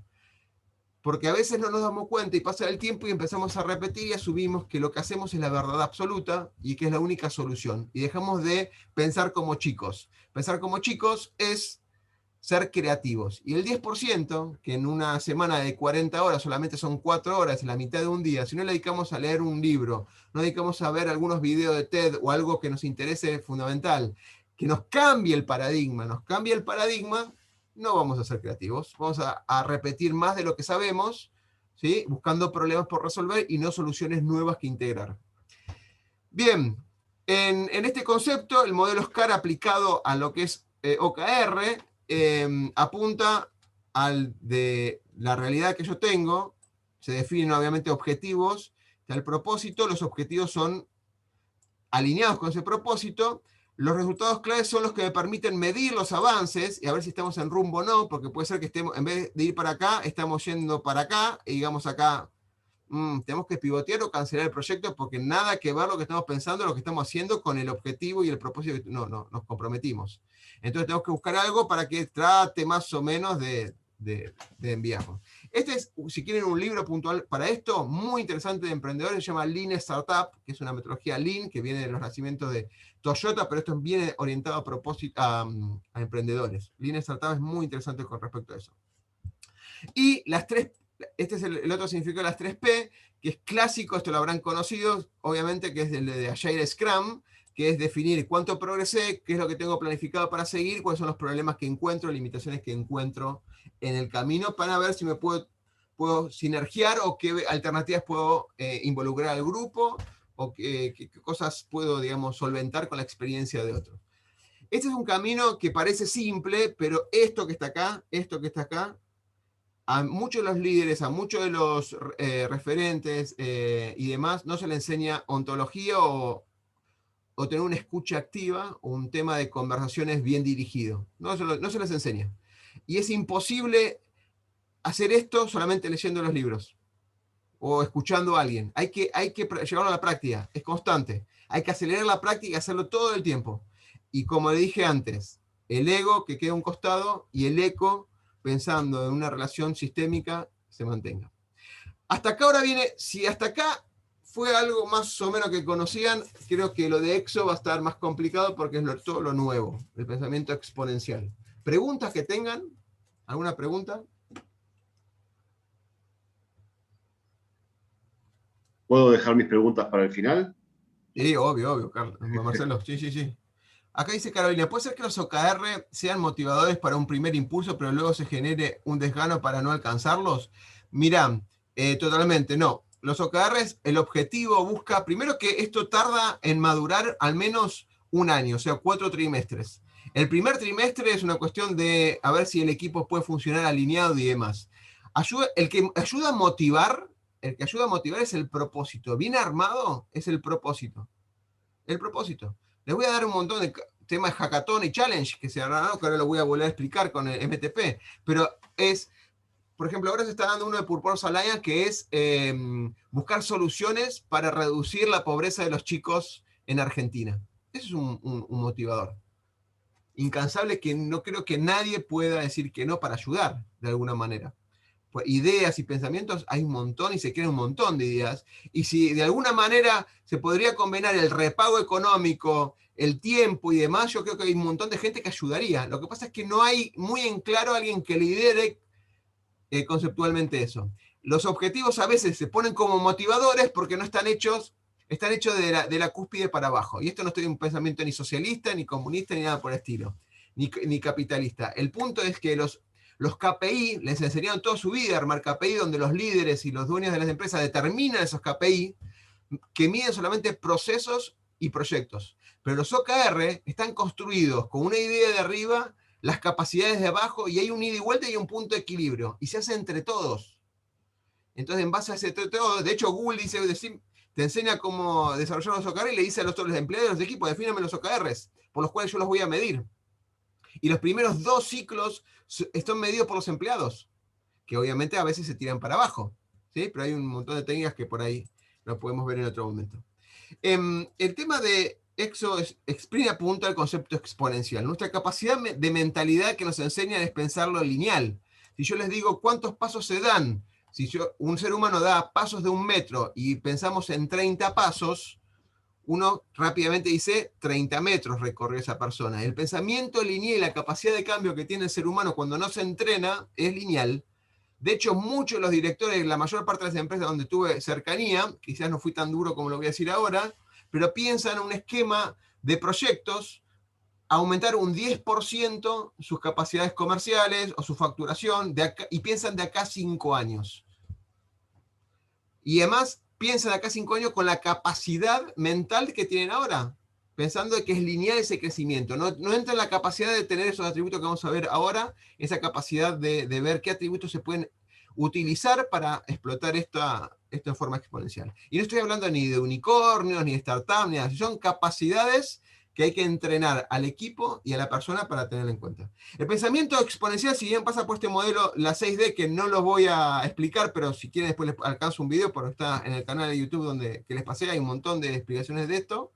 Porque a veces no nos damos cuenta y pasa el tiempo y empezamos a repetir y asumimos que lo que hacemos es la verdad absoluta y que es la única solución. Y dejamos de pensar como chicos. Pensar como chicos es ser creativos. Y el 10%, que en una semana de 40 horas solamente son 4 horas, en la mitad de un día, si no le dedicamos a leer un libro, no dedicamos a ver algunos videos de TED o algo que nos interese fundamental, que nos cambie el paradigma, no vamos a ser creativos. Vamos a repetir más de lo que sabemos, ¿sí? Buscando problemas por resolver y no soluciones nuevas que integrar. Bien, en este concepto, el modelo SCAR aplicado a lo que es OKR, apunta al de la realidad que yo tengo. Se definen obviamente objetivos, está el propósito, los objetivos son alineados con ese propósito. Los resultados claves son los que me permiten medir los avances y a ver si estamos en rumbo o no, porque puede ser que estemos, en vez de ir para acá, estamos yendo para acá y digamos acá, tenemos que pivotear o cancelar el proyecto porque nada que ver lo que estamos pensando, lo que estamos haciendo con el objetivo y el propósito que nos comprometimos. Entonces tenemos que buscar algo para que trate más o menos de enviarlo. Este es, si quieren un libro puntual para esto, muy interesante de emprendedores, se llama Lean Startup, que es una metodología Lean que viene de los nacimientos de Toyota, pero esto viene orientado a emprendedores. Lean Startup es muy interesante con respecto a eso. Y las tres, este es el otro significado de las 3P, que es clásico, esto lo habrán conocido, obviamente, que es el de Agile Scrum, que es definir cuánto progresé, qué es lo que tengo planificado para seguir, cuáles son los problemas que encuentro, limitaciones que encuentro en el camino, para ver si me puedo sinergiar o qué alternativas puedo involucrar al grupo, o qué cosas puedo, digamos, solventar con la experiencia de otros. Este es un camino que parece simple, pero esto que está acá, a muchos de los líderes, a muchos de los referentes y demás, no se les enseña ontología o tener una escucha activa o un tema de conversaciones bien dirigido. No se les enseña. Y es imposible hacer esto solamente leyendo los libros o escuchando a alguien. Hay que llevarlo a la práctica, es constante. Hay que acelerar la práctica y hacerlo todo el tiempo. Y como le dije antes, el ego que queda a un costado y el eco, pensando en una relación sistémica, se mantenga. Hasta acá ahora viene, si hasta acá fue algo más o menos que conocían, creo que lo de EXO va a estar más complicado porque es todo lo nuevo, el pensamiento exponencial. ¿Preguntas que tengan? ¿Alguna pregunta? ¿Puedo dejar mis preguntas para el final? Sí, obvio, Carlos. Marcelo, sí. Acá dice Carolina, ¿puede ser que los OKR sean motivadores para un primer impulso, pero luego se genere un desgano para no alcanzarlos? Mirá, totalmente, no. Los OKRs, el objetivo busca, primero que esto tarda en madurar al menos un año, o sea, 4 trimestres. El primer trimestre es una cuestión de a ver si el equipo puede funcionar alineado y demás. El que ayuda a motivar, es el propósito. Bien armado es el propósito. El propósito. Les voy a dar un montón de temas de hackathon y challenge que se harán, que ahora lo voy a volver a explicar con el MTP, pero es, por ejemplo, ahora se está dando uno de Purpose Alliance que es buscar soluciones para reducir la pobreza de los chicos en Argentina. Eso es un motivador. incansable que no creo que nadie pueda decir que no para ayudar, de alguna manera. Pues ideas y pensamientos hay un montón y se crean un montón de ideas. Y si de alguna manera se podría combinar el repago económico, el tiempo y demás, yo creo que hay un montón de gente que ayudaría. Lo que pasa es que no hay muy en claro alguien que lidere conceptualmente eso. Los objetivos a veces se ponen como motivadores porque no están hechos de la cúspide para abajo. Y esto no estoy en un pensamiento ni socialista, ni comunista, ni nada por el estilo, ni capitalista. El punto es que los KPI les enseñaron toda su vida a armar KPI, donde los líderes y los dueños de las empresas determinan esos KPI que miden solamente procesos y proyectos. Pero los OKR están construidos con una idea de arriba, las capacidades de abajo, y hay un ida y vuelta y un punto de equilibrio. Y se hace entre todos. Entonces, en base a ese todo, de hecho, Google dice, te enseña cómo desarrollar los OKR y le dice a los empleados de los equipos, defíname los OKRs, por los cuales yo los voy a medir. Y los primeros 2 ciclos están medidos por los empleados, que obviamente a veces se tiran para abajo, ¿sí? Pero hay un montón de técnicas que por ahí lo podemos ver en otro momento. El tema de Exprime apunta al concepto exponencial. Nuestra capacidad de mentalidad que nos enseñan es pensarlo lineal. Si yo les digo cuántos pasos se dan, si un ser humano da pasos de 1 metro y pensamos en 30 pasos, uno rápidamente dice 30 metros recorrió esa persona. El pensamiento lineal y la capacidad de cambio que tiene el ser humano cuando no se entrena es lineal. De hecho, muchos de los directores, la mayor parte de las empresas donde tuve cercanía, quizás no fui tan duro como lo voy a decir ahora, pero piensan en un esquema de proyectos, aumentar un 10% sus capacidades comerciales o su facturación, y piensan de acá 5 años. Y además piensan de acá 5 años con la capacidad mental que tienen ahora, pensando que es lineal ese crecimiento. No entra en la capacidad de tener esos atributos que vamos a ver ahora, esa capacidad de ver qué atributos se pueden utilizar para explotar esto en forma exponencial. Y no estoy hablando ni de unicornios, ni de startups, ni de, son capacidades que hay que entrenar al equipo y a la persona para tenerlo en cuenta. El pensamiento exponencial, si bien pasa por este modelo, la 6D, que no lo voy a explicar, pero si quieren después les alcanzo un video, porque está en el canal de YouTube que les pasé, hay un montón de explicaciones de esto,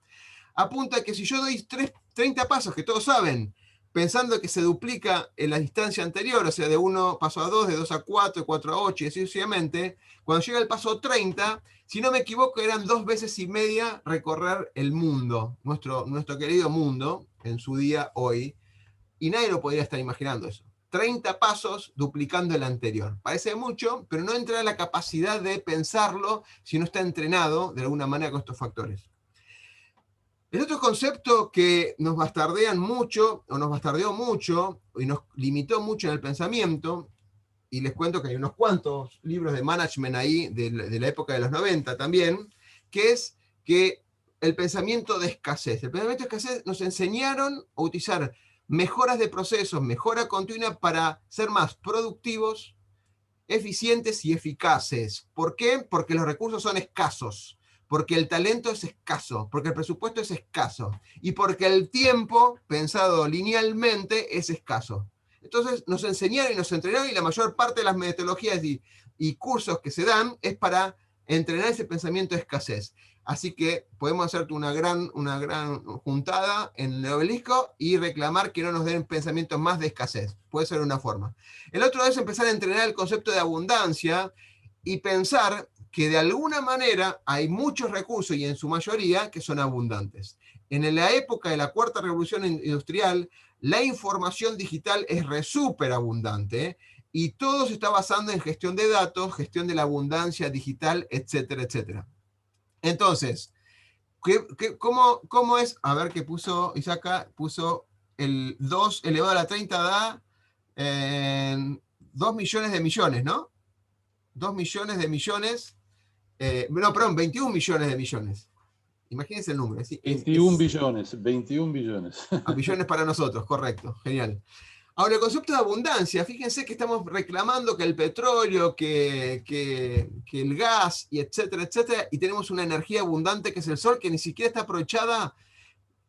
apunta que si yo doy 30 pasos, que todos saben, pensando que se duplica en la distancia anterior, o sea, de 1 paso a 2, de 2 a 4, de 4 a 8, y así sucesivamente, cuando llega el paso 30, si no me equivoco, eran 2 veces y media recorrer el mundo, nuestro querido mundo, en su día hoy, y nadie lo podría estar imaginando eso. 30 pasos duplicando el anterior. Parece mucho, pero no entra en la capacidad de pensarlo si no está entrenado de alguna manera con estos factores. El otro concepto que nos bastardean mucho, o nos bastardeó mucho, y nos limitó mucho en el pensamiento, y les cuento que hay unos cuantos libros de management ahí, de la época de los 90 también, que es que el pensamiento de escasez. El pensamiento de escasez nos enseñaron a utilizar mejoras de procesos, mejora continua para ser más productivos, eficientes y eficaces. ¿Por qué? Porque los recursos son escasos, porque el talento es escaso, porque el presupuesto es escaso y porque el tiempo, pensado linealmente, es escaso. Entonces nos enseñaron y nos entrenaron, y la mayor parte de las metodologías y cursos que se dan es para entrenar ese pensamiento de escasez. Así que podemos hacerte una gran juntada en el obelisco y reclamar que no nos den pensamientos más de escasez. Puede ser una forma. El otro es empezar a entrenar el concepto de abundancia y pensar que de alguna manera hay muchos recursos, y en su mayoría, que son abundantes. En la época de la cuarta revolución industrial, la información digital es súper abundante, y todo se está basando en gestión de datos, gestión de la abundancia digital, etcétera, etcétera. Entonces, ¿cómo es? A ver qué puso Isaka, puso el 2 elevado a la 30 da 2 millones de millones, ¿no? 2 millones de millones, no, perdón, 21 millones de millones. Imagínense el número. 21 billones, 21 billones. A billones para nosotros, correcto, genial. Ahora, el concepto de abundancia, fíjense que estamos reclamando que el petróleo, que el gas, y etcétera, etcétera, y tenemos una energía abundante que es el sol, que ni siquiera está aprovechada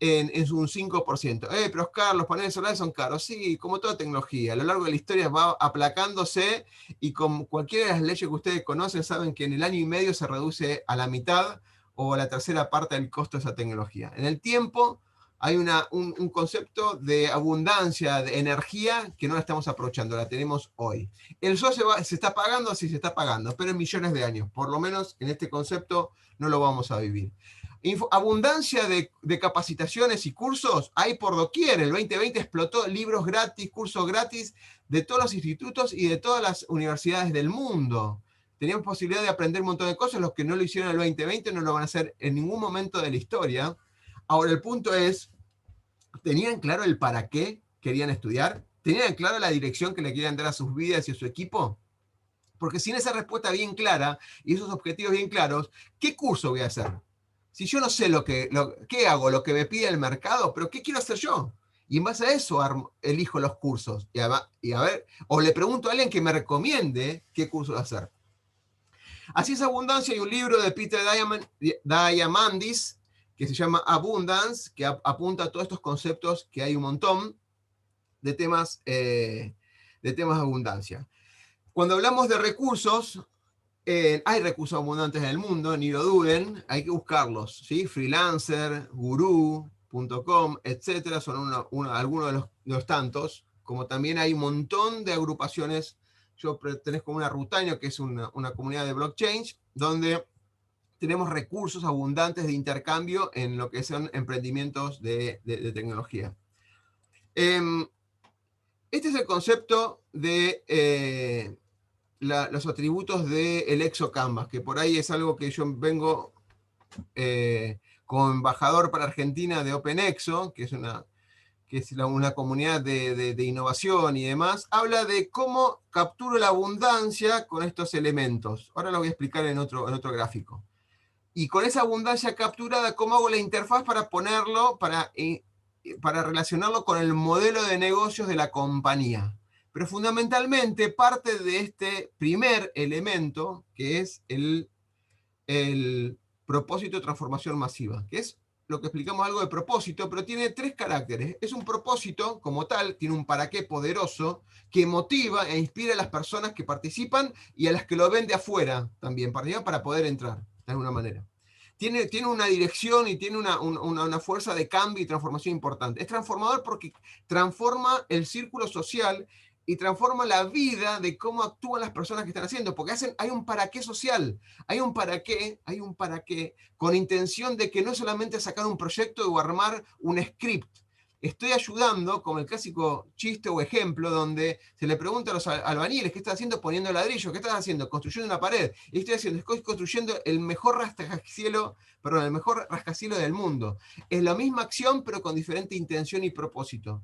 en un 5%. Pero Oscar, los paneles solares son caros. Sí, como toda tecnología, a lo largo de la historia va aplacándose, y con cualquiera de las leyes que ustedes conocen, saben que en el año y medio se reduce a la mitad o a la tercera parte del costo de esa tecnología. En el tiempo hay un concepto de abundancia, de energía, que no la estamos aprovechando, la tenemos hoy. El sol se está apagando, sí se está apagando, pero en millones de años. Por lo menos en este concepto no lo vamos a vivir. Abundancia de capacitaciones y cursos hay por doquier. El 2020 explotó libros gratis, cursos gratis de todos los institutos y de todas las universidades del mundo. Teníamos posibilidad de aprender un montón de cosas. Los que no lo hicieron en el 2020 no lo van a hacer en ningún momento de la historia. Ahora, el punto es, ¿tenían claro el para qué querían estudiar? ¿Tenían claro la dirección que le querían dar a sus vidas y a su equipo? Porque sin esa respuesta bien clara y esos objetivos bien claros, ¿qué curso voy a hacer? Si yo no sé qué hago, lo que me pide el mercado, pero ¿qué quiero hacer yo? Y en base a eso elijo los cursos. Y a ver, o le pregunto a alguien que me recomiende qué curso hacer. Así es Abundancia. Hay un libro de Peter Diamandis que se llama Abundance, que apunta a todos estos conceptos, que hay un montón de temas de abundancia. Cuando hablamos de recursos, hay recursos abundantes en el no lo duden, hay que buscarlos, ¿sí? Freelancer, Guru.com, etcétera, son algunos de los tantos, como también hay un montón de agrupaciones. Yo pertenezco a una Rutaño, que es una comunidad de blockchain, donde tenemos recursos abundantes de intercambio en lo que son emprendimientos de tecnología. Este es el concepto de los atributos del ExoCanvas, que por ahí es algo que yo vengo como embajador para Argentina de OpenExo, que es una comunidad de innovación y demás. Habla de cómo capturo la abundancia con estos elementos. Ahora lo voy a explicar en otro gráfico. Y con esa abundancia capturada, ¿cómo hago la interfaz para ponerlo, para relacionarlo con el modelo de negocios de la compañía? Pero fundamentalmente parte de este primer elemento, que es el propósito de transformación masiva, que es lo que explicamos algo de propósito, pero tiene 3 caracteres. Es un propósito como tal, tiene un para qué poderoso, que motiva e inspira a las personas que participan y a las que lo ven de afuera también, para poder entrar, de alguna manera. Tiene una dirección y tiene una fuerza de cambio y transformación importante. Es transformador porque transforma el círculo social y transforma la vida de cómo actúan las personas que están haciendo, porque hay un para qué social, hay un para qué con intención de que no solamente sacar un proyecto o armar un script. Estoy ayudando, como el clásico chiste o ejemplo, donde se le pregunta a los albañiles, ¿qué estás haciendo? Poniendo ladrillo. ¿Qué estás haciendo? Construyendo una pared. Y estoy construyendo el mejor rascacielos del mundo. Es la misma acción, pero con diferente intención y propósito.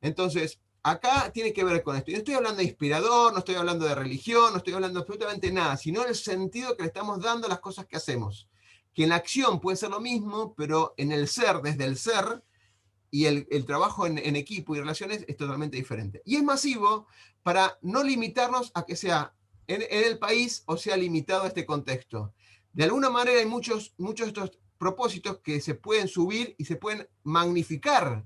Entonces, acá tiene que ver con esto. Y no estoy hablando de inspirador, no estoy hablando de religión, no estoy hablando de absolutamente nada, sino el sentido que le estamos dando a las cosas que hacemos. Que en la acción puede ser lo mismo, pero en el ser, desde el ser, y el trabajo en equipo y relaciones es totalmente diferente. Y es masivo para no limitarnos a que sea en el país o sea limitado a este contexto. De alguna manera hay muchos de estos propósitos que se pueden subir y se pueden magnificar,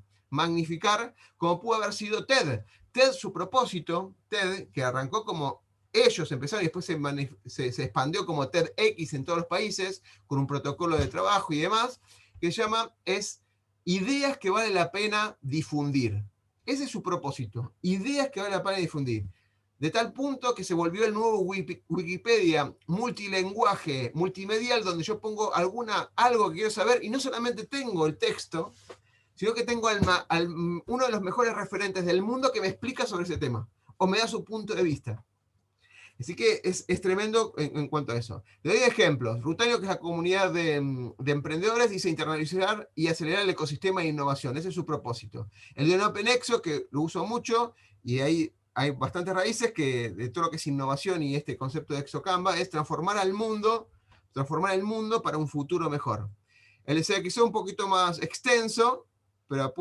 como pudo haber sido TED. TED, su propósito, TED, que arrancó como ellos empezaron y después se expandió como TEDx en todos los países, con un protocolo de trabajo y demás, que se llama, ideas que vale la pena difundir. Ese es su propósito. Ideas que vale la pena difundir. De tal punto que se volvió el nuevo Wikipedia multilenguaje, multimedial, donde yo pongo algo que quiero saber y no solamente tengo el texto, sino que tengo uno de los mejores referentes del mundo que me explica sobre ese tema o me da su punto de vista. Así que es tremendo en cuanto a eso. Le doy ejemplos. Rutaño, que es la comunidad de emprendedores, dice internalizar y acelerar el ecosistema de innovación. Ese es su propósito. El de OpenExo, que lo uso mucho, y ahí hay bastantes raíces de todo lo que es innovación y este concepto de ExoCanvas, es transformar el mundo para un futuro mejor. El SXO un poquito más extenso, pero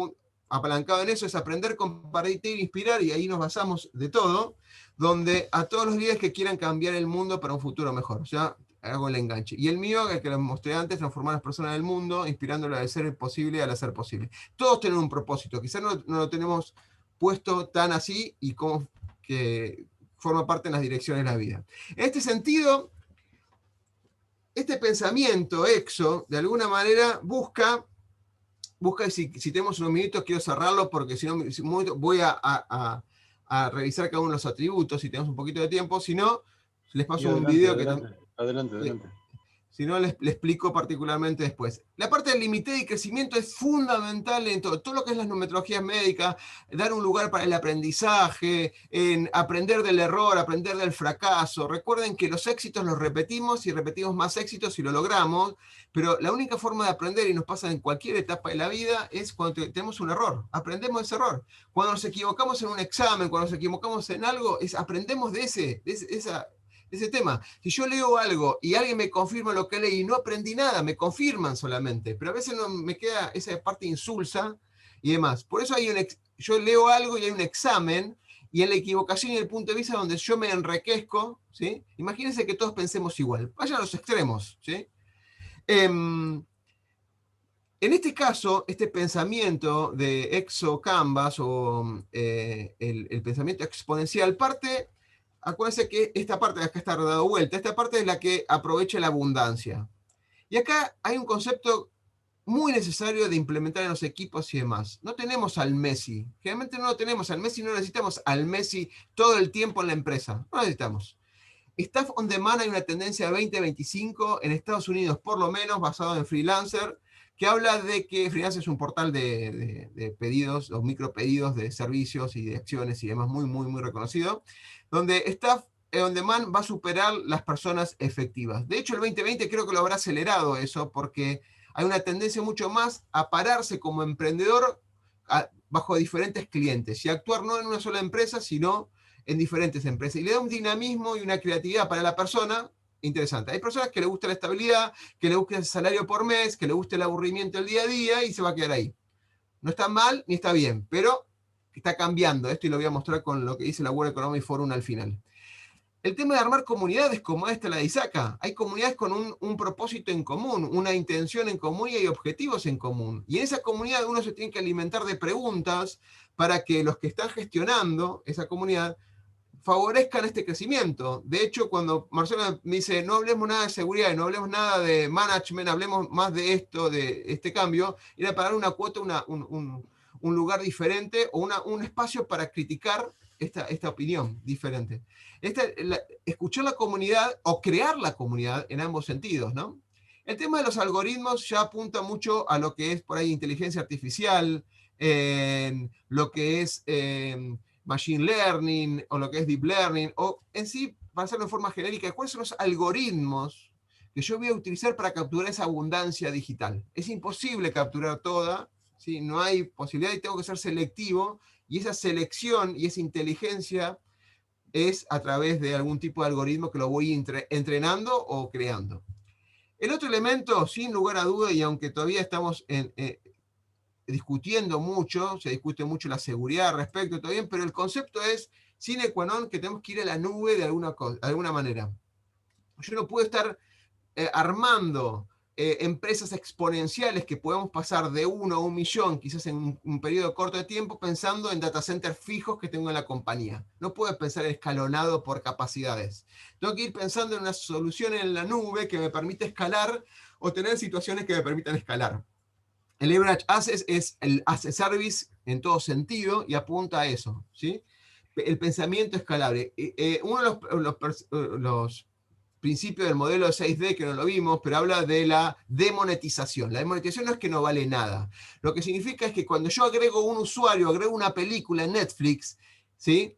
apalancado en eso, es aprender, compartir, inspirar, y ahí nos basamos de todo, donde a todos los líderes que quieran cambiar el mundo para un futuro mejor. Ya hago el enganche. Y el mío, el que les mostré antes, transformar a las personas del mundo, inspirándolo al ser posible al hacer posible. Todos tienen un propósito. Quizás no lo tenemos puesto tan así y como que forma parte de las direcciones de la vida. En este sentido, este pensamiento exo, de alguna manera, busca busca si tenemos unos minutos, quiero cerrarlo porque si no voy a revisar cada uno de los atributos si tenemos un poquito de tiempo, si no, les paso un video Adelante. si no, le explico particularmente después. La parte del límite y crecimiento es fundamental en todo lo que es las numerologías médicas, dar un lugar para el aprendizaje, en aprender del error, aprender del fracaso. Recuerden que los éxitos los repetimos y repetimos más éxitos y lo logramos, pero la única forma de aprender, y nos pasa en cualquier etapa de la vida, es cuando tenemos un error. Aprendemos de ese error. Cuando nos equivocamos en un examen, cuando nos equivocamos en algo, aprendemos de ese tema. Si yo leo algo y alguien me confirma lo que leí y no aprendí nada, me confirman solamente, pero a veces no me queda esa parte insulsa y demás. Por eso yo leo algo y hay un examen, y en la equivocación y el punto de vista donde yo me enriquezco, ¿sí? Imagínense que todos pensemos igual, vayan a los extremos, ¿sí? En este caso, este pensamiento de exo-canvas o el pensamiento exponencial parte. Acuérdense que esta parte de acá está dado vuelta, esta parte es la que aprovecha la abundancia. Y acá hay un concepto muy necesario de implementar en los equipos y demás. No tenemos al Messi, generalmente no lo tenemos al Messi, no necesitamos al Messi todo el tiempo en la empresa, no necesitamos. Staff on Demand hay una tendencia de 2025 en Estados Unidos, por lo menos, basado en Freelancer, que habla de que Freelancer es un portal de pedidos o micropedidos de servicios y de acciones y demás, muy reconocido, donde Staff on Demand va a superar las personas efectivas. De hecho, el 2020 creo que lo habrá acelerado eso, porque hay una tendencia mucho más a pararse como emprendedor bajo diferentes clientes y actuar no en una sola empresa, sino en diferentes empresas. Y le da un dinamismo y una creatividad para la persona interesante. Hay personas que le gusta la estabilidad, que le gusta el salario por mes, que le gusta el aburrimiento del día a día y se va a quedar ahí. No está mal ni está bien, pero está cambiando esto y lo voy a mostrar con lo que dice la World Economic Forum al final. El tema de armar comunidades como esta, la de ISACA. Hay comunidades con un propósito en común, una intención en común y hay objetivos en común. Y en esa comunidad uno se tiene que alimentar de preguntas para que los que están gestionando esa comunidad favorezcan este crecimiento. De hecho, cuando Marcelo me dice, no hablemos nada de seguridad, no hablemos nada de management, hablemos más de esto, de este cambio, era para dar una cuota, un lugar diferente o un espacio para criticar esta opinión diferente. Escuchar la comunidad o crear la comunidad en ambos sentidos, ¿no? El tema de los algoritmos ya apunta mucho a lo que es por ahí inteligencia artificial, lo que es machine learning o lo que es deep learning, o en sí, para hacerlo de forma genérica, ¿cuáles son los algoritmos que yo voy a utilizar para capturar esa abundancia digital? Es imposible capturar toda, ¿sí? No hay posibilidad y tengo que ser selectivo, y esa selección y esa inteligencia es a través de algún tipo de algoritmo que lo voy entrenando o creando. El otro elemento, sin lugar a duda, y aunque todavía estamos discutiendo mucho, se discute mucho la seguridad al respecto, todo bien, pero el concepto es sine qua non que tenemos que ir a la nube de alguna manera. Yo no puedo estar armando empresas exponenciales que podemos pasar de 1 a 1 millón, quizás en un periodo corto de tiempo, pensando en data centers fijos que tengo en la compañía. No puedo pensar escalonado por capacidades. Tengo que ir pensando en una solución en la nube que me permite escalar o tener situaciones que me permitan escalar. El leverage assets es el as a service en todo sentido y apunta a eso, ¿sí? El pensamiento escalable. Uno de los principios del modelo 6D, que no lo vimos, pero habla de la demonetización. La demonetización no es que no vale nada. Lo que significa es que cuando yo agrego un usuario, agrego una película en Netflix, ¿sí?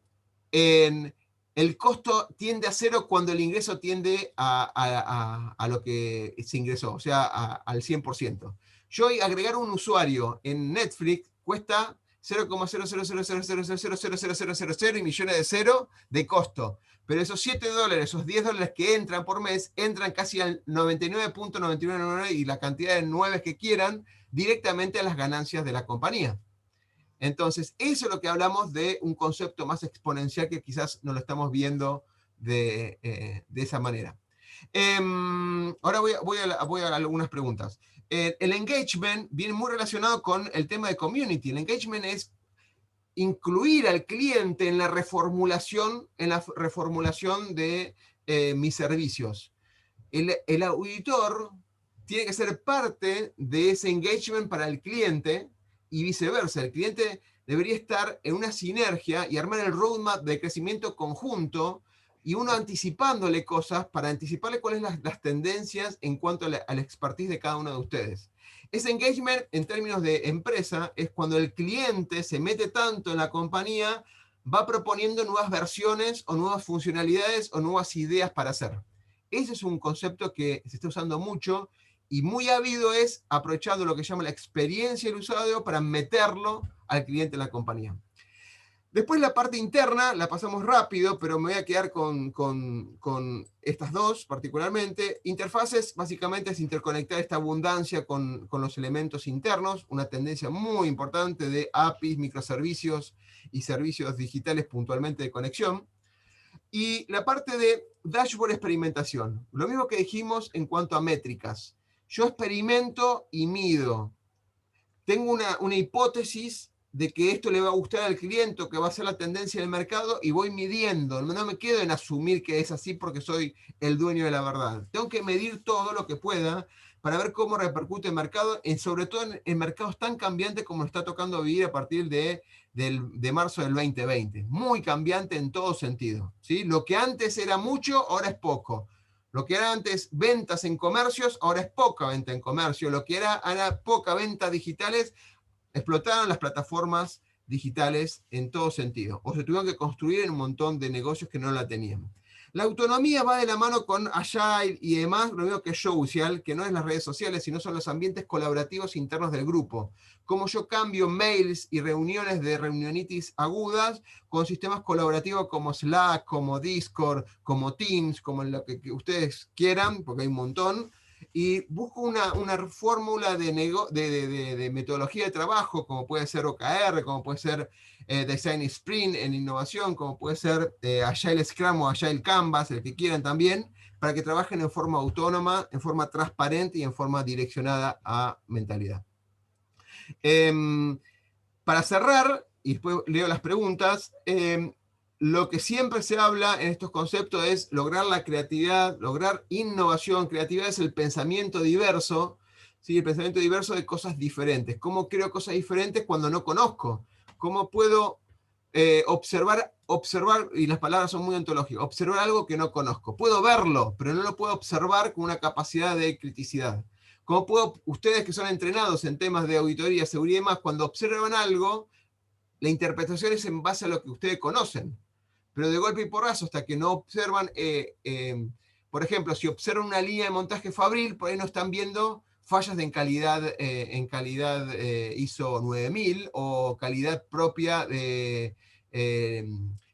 El costo tiende a cero cuando el ingreso tiende a lo que se ingresó, o sea, al 100%. Yo agregar un usuario en Netflix cuesta 0,00000000000 y millones de cero de costo. Pero esos $7, esos $10 que entran por mes, entran casi al 99.9999 y la cantidad de 9 que quieran directamente a las ganancias de la compañía. Entonces, eso es lo que hablamos de un concepto más exponencial que quizás no lo estamos viendo de esa manera. Ahora voy a algunas preguntas. El engagement viene muy relacionado con el tema de community. El engagement es incluir al cliente en la reformulación de mis servicios. El auditor tiene que ser parte de ese engagement para el cliente y viceversa. El cliente debería estar en una sinergia y armar el roadmap de crecimiento conjunto y uno anticipándole cosas para anticiparle cuáles son las tendencias en cuanto a la expertise de cada uno de ustedes. Ese engagement en términos de empresa es cuando el cliente se mete tanto en la compañía, va proponiendo nuevas versiones o nuevas funcionalidades o nuevas ideas para hacer. Ese es un concepto que se está usando mucho y muy habido es aprovechando lo que se llama la experiencia del usuario para meterlo al cliente en la compañía. Después la parte interna la pasamos rápido, pero me voy a quedar con estas dos particularmente. Interfaces básicamente es interconectar esta abundancia con los elementos internos, una tendencia muy importante de APIs, microservicios y servicios digitales puntualmente de conexión. Y la parte de dashboard experimentación, lo mismo que dijimos en cuanto a métricas. Yo experimento y mido. Tengo una hipótesis de que esto le va a gustar al cliente o que va a ser la tendencia del mercado y voy midiendo. No me quedo en asumir que es así porque soy el dueño de la verdad. Tengo que medir todo lo que pueda para ver cómo repercute el mercado, sobre todo en mercados tan cambiantes como está tocando vivir a partir de marzo del 2020. Muy cambiante en todo sentido, ¿sí? Lo que antes era mucho, ahora es poco. Lo que era antes ventas en comercios, ahora es poca venta en comercio. Lo que era poca venta digitales, explotaron las plataformas digitales en todo sentido, o se tuvieron que construir en un montón de negocios que no la tenían. La autonomía va de la mano con Agile y demás, lo mismo que Social, que no es las redes sociales, sino son los ambientes colaborativos internos del grupo. Como yo cambio mails y reuniones de reunionitis agudas con sistemas colaborativos como Slack, como Discord, como Teams, como lo que ustedes quieran, porque hay un montón, y busco una fórmula de metodología de trabajo, como puede ser OKR, como puede ser Design Sprint en innovación, como puede ser Agile Scrum o Agile Canvas, el que quieran también, para que trabajen en forma autónoma, en forma transparente y en forma direccionada a mentalidad. Para cerrar, y después leo las preguntas, lo que siempre se habla en estos conceptos es lograr la creatividad, lograr innovación. Creatividad es el pensamiento diverso, ¿sí? El pensamiento diverso de cosas diferentes. ¿Cómo creo cosas diferentes cuando no conozco? ¿Cómo puedo observar, y las palabras son muy ontológicas, observar algo que no conozco? Puedo verlo, pero no lo puedo observar con una capacidad de criticidad. ¿Cómo puedo, ustedes que son entrenados en temas de auditoría, seguridad y demás, cuando observan algo, la interpretación es en base a lo que ustedes conocen? Pero de golpe y porrazo, hasta que no observan, por ejemplo, si observan una línea de montaje fabril, por ahí no están viendo fallas en calidad ISO 9000 o calidad propia de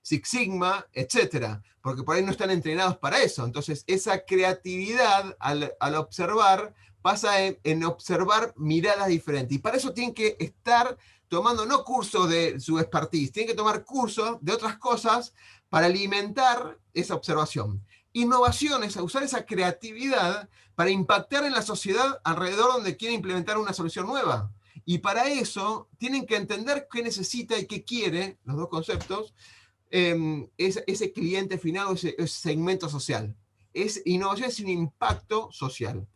Six Sigma, etc. Porque por ahí no están entrenados para eso. Entonces, esa creatividad al observar pasa en observar miradas diferentes. Y para eso tienen que estar tomando no cursos de su expertise, tienen que tomar cursos de otras cosas para alimentar esa observación. Innovación es usar esa creatividad para impactar en la sociedad alrededor donde quieren implementar una solución nueva. Y para eso tienen que entender qué necesita y qué quiere, los dos conceptos, ese cliente final o ese segmento social. Innovación es un impacto social.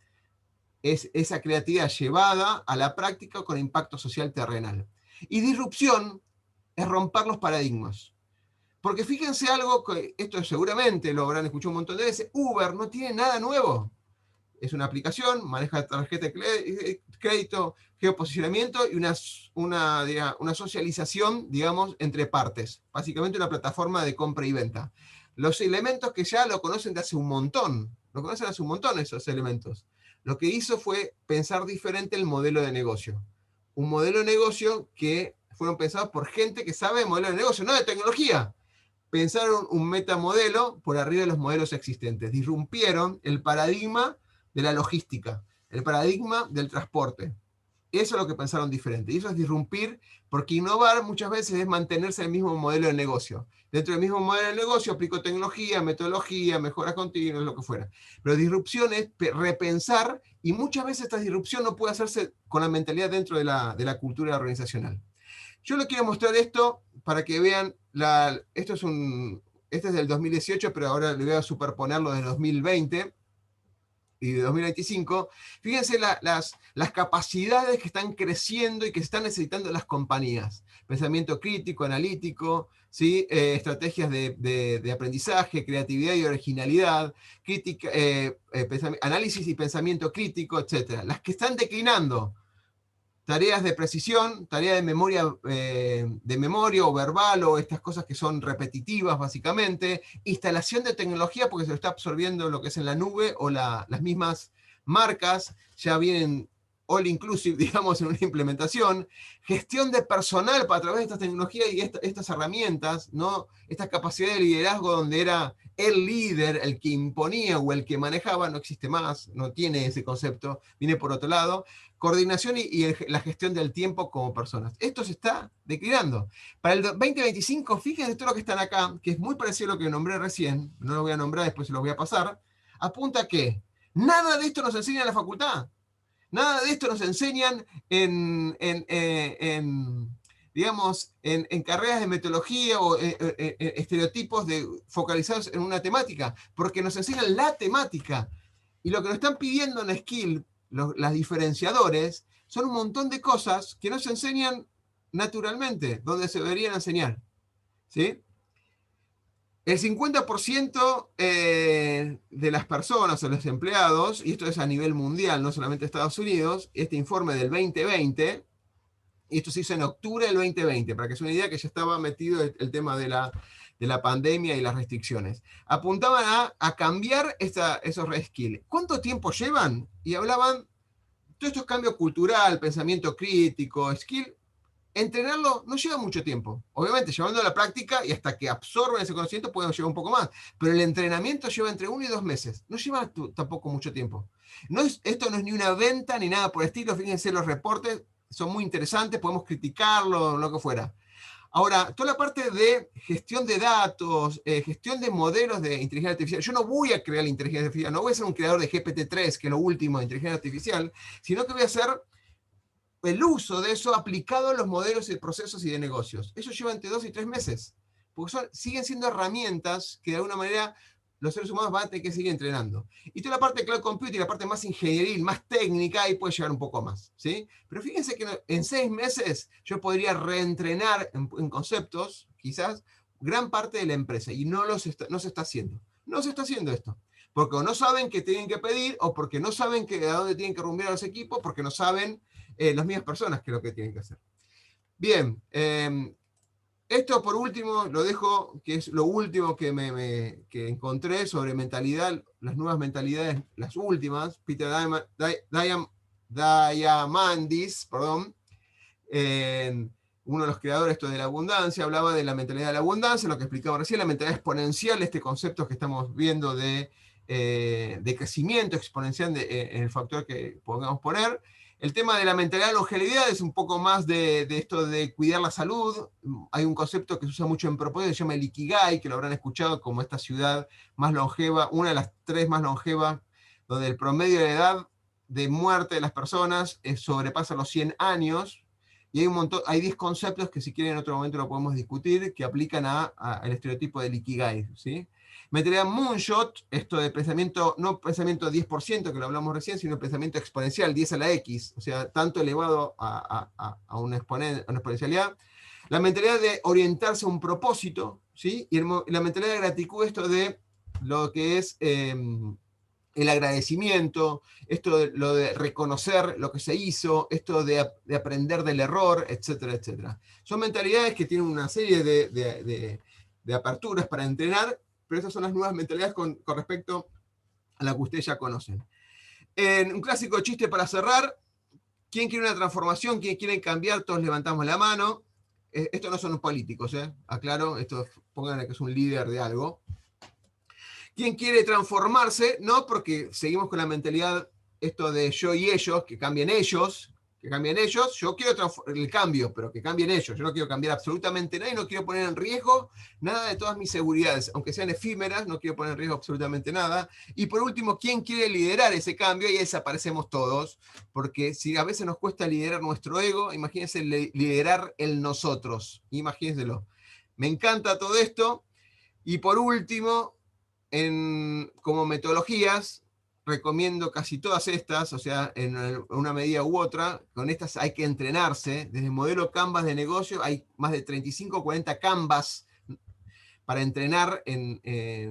Es esa creatividad llevada a la práctica con impacto social terrenal. Y disrupción es romper los paradigmas. Porque fíjense algo, que esto seguramente lo habrán escuchado un montón de veces, Uber no tiene nada nuevo. Es una aplicación, maneja tarjeta de crédito, geoposicionamiento y una socialización, digamos, entre partes. Básicamente una plataforma de compra y venta. Los elementos que ya lo conocen de hace un montón, esos elementos. Lo que hizo fue pensar diferente el modelo de negocio. Un modelo de negocio que fueron pensados por gente que sabe de modelo de negocio, no de tecnología. Pensaron un metamodelo por arriba de los modelos existentes. Disrumpieron el paradigma de la logística, el paradigma del transporte. Eso es lo que pensaron diferente. Y eso es disrumpir, porque innovar muchas veces es mantenerse en el mismo modelo de negocio. Dentro del mismo modelo de negocio aplico tecnología, metodología, mejoras continuas, lo que fuera. Pero disrupción es repensar, y muchas veces esta disrupción no puede hacerse con la mentalidad dentro de la cultura organizacional. Yo les quiero mostrar esto para que vean, este es del 2018, pero ahora le voy a superponerlo del 2020. y de 2025, fíjense las capacidades que están creciendo y que están necesitando las compañías. Pensamiento crítico, analítico, ¿sí? Estrategias de aprendizaje, creatividad y originalidad, crítica, análisis y pensamiento crítico, etc. Las que están declinando, tareas de precisión, tareas de memoria o verbal, o estas cosas que son repetitivas básicamente, instalación de tecnología porque se lo está absorbiendo lo que es en la nube, o las mismas marcas ya vienen all inclusive, digamos, en una implementación, gestión de personal a través de estas tecnologías y estas herramientas, ¿no? Esta capacidad de liderazgo donde era el líder, el que imponía o el que manejaba, no existe más, no tiene ese concepto, viene por otro lado. Coordinación y la gestión del tiempo como personas. Esto se está declinando. Para el 2025, fíjense todo lo que están acá, que es muy parecido a lo que nombré recién, no lo voy a nombrar, después se lo voy a pasar, apunta que nada de esto nos enseña en la facultad. Nada de esto nos enseñan digamos, en carreras de metodología o estereotipos focalizados en una temática, porque nos enseñan la temática. Y lo que nos están pidiendo en Skill, las diferenciadores, son un montón de cosas que no se enseñan naturalmente, donde se deberían enseñar. ¿Sí? El 50% de las personas o los empleados, y esto es a nivel mundial, no solamente Estados Unidos, este informe del 2020, y esto se hizo en octubre del 2020, para que se una idea que ya estaba metido el tema de la pandemia y las restricciones. Apuntaban a cambiar esos reskills. ¿Cuánto tiempo llevan? Y hablaban, todos estos cambios cultural, pensamiento crítico, skill, entrenarlo no lleva mucho tiempo. Obviamente, llevando a la práctica y hasta que absorben ese conocimiento pueden llevar un poco más. Pero el entrenamiento lleva entre 1 y 2 meses. No lleva tampoco mucho tiempo. Esto no es ni una venta ni nada por el estilo. Fíjense, los reportes son muy interesantes, podemos criticarlo, lo que fuera. Ahora, toda la parte de gestión de datos, gestión de modelos de inteligencia artificial. Yo no voy a crear la inteligencia artificial, no voy a ser un creador de GPT-3, que es lo último de inteligencia artificial, sino que voy a hacer el uso de eso aplicado a los modelos y procesos y de negocios. Eso lleva entre 2 y 3 meses, porque siguen siendo herramientas que de alguna manera los seres humanos van a tener que seguir entrenando. Y toda la parte de cloud computing, la parte más ingenieril, más técnica, ahí puede llevar un poco más, ¿sí? Pero fíjense que en 6 meses yo podría reentrenar en conceptos, quizás, gran parte de la empresa, y no se está haciendo. No se está haciendo esto. Porque o no saben qué tienen que pedir, o porque no saben a dónde tienen que rumbear los equipos, porque no saben las mismas personas que es lo que tienen que hacer. Bien, esto por último lo dejo, que es lo último que encontré sobre mentalidad, las nuevas mentalidades, las últimas, Peter Diamandis, perdón, uno de los creadores de la abundancia, hablaba de la mentalidad de la abundancia, lo que explicaba recién, la mentalidad exponencial, este concepto que estamos viendo de crecimiento exponencial en el factor que podamos poner. El tema de la mentalidad de longevidad es un poco más de esto de cuidar la salud. Hay un concepto que se usa mucho en propósito, se llama el Ikigai, que lo habrán escuchado como esta ciudad más longeva, una de las 3 más longevas, donde el promedio de edad de muerte de las personas sobrepasa los 100 años. Y hay 10 conceptos que si quieren en otro momento lo podemos discutir, que aplican al estereotipo del Ikigai, ¿sí? Mentalidad Moonshot, esto de pensamiento, no pensamiento 10%, que lo hablamos recién, sino pensamiento exponencial, 10 a la X, o sea, tanto elevado a una exponencialidad. La mentalidad de orientarse a un propósito, ¿sí? Y la mentalidad de gratitud, esto de lo que es el agradecimiento, lo de reconocer lo que se hizo, esto de aprender del error, etcétera, etcétera. Son mentalidades que tienen una serie de aperturas para entrenar, pero esas son las nuevas mentalidades con respecto a la que ustedes ya conocen. En un clásico chiste para cerrar, ¿quién quiere una transformación? ¿Quién quiere cambiar? Todos levantamos la mano. Estos no son los políticos, aclaro, pónganle que es un líder de algo. ¿Quién quiere transformarse? No, porque seguimos con la mentalidad, esto de yo y ellos, que cambien ellos. Yo quiero el cambio, pero que cambien ellos. Yo no quiero cambiar absolutamente nada y no quiero poner en riesgo nada de todas mis seguridades, aunque sean efímeras, no quiero poner en riesgo absolutamente nada. Y por último, ¿quién quiere liderar ese cambio? Y ahí desaparecemos todos, porque si a veces nos cuesta liderar nuestro ego, imagínense liderar el nosotros, imagínenselo. Me encanta todo esto. Y por último, como metodologías, recomiendo casi todas estas, o sea, en una medida u otra. Con estas hay que entrenarse. Desde el modelo Canvas de negocio hay más de 35 o 40 Canvas para entrenar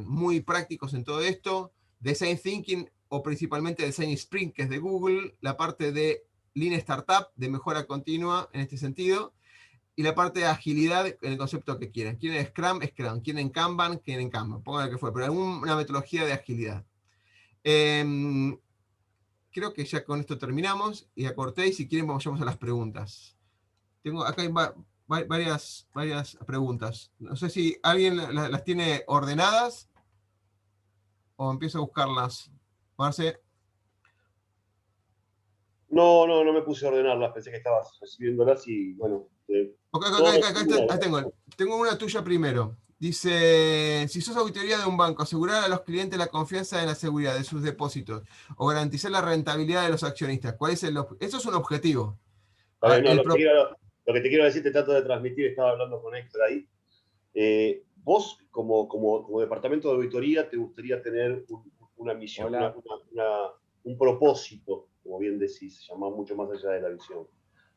muy prácticos en todo esto. Design Thinking, o principalmente Design Sprint, que es de Google, la parte de Lean Startup, de mejora continua en este sentido, y la parte de agilidad en el concepto que quieran. Quieren Scrum, Scrum. Quieren Kanban, quieren Kanban. Pongan lo que fue, pero alguna metodología de agilidad. Creo que ya con esto terminamos, y acorté, y si quieren vayamos a las preguntas. Acá hay varias preguntas. No sé si alguien las tiene ordenadas, o empiezo a buscarlas. Marce. No me puse a ordenarlas, pensé que estabas recibiéndolas y bueno. Acá tengo una tuya primero. Dice, si sos auditoría de un banco, asegurar a los clientes la confianza en la seguridad de sus depósitos o garantizar la rentabilidad de los accionistas. ¿Cuál es eso es un objetivo? Lo que te quiero decir, te trato de transmitir, estaba hablando con Héctor ahí. Vos, como departamento de auditoría, te gustaría tener una misión, un propósito, como bien decís, se llama mucho más allá de la visión.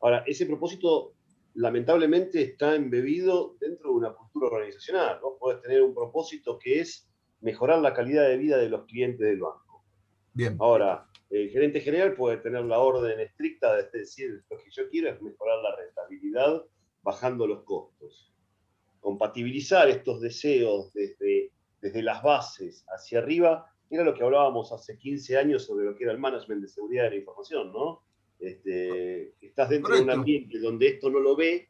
Ahora, ese propósito lamentablemente está embebido dentro de una cultura organizacional, ¿no? Podés tener un propósito que es mejorar la calidad de vida de los clientes del banco. Bien. Ahora, el gerente general puede tener la orden estricta de decir, lo que yo quiero es mejorar la rentabilidad bajando los costos. Compatibilizar estos deseos desde las bases hacia arriba era lo que hablábamos hace 15 años sobre lo que era el management de seguridad de la información, ¿no? Estás dentro de un ambiente donde esto no lo ve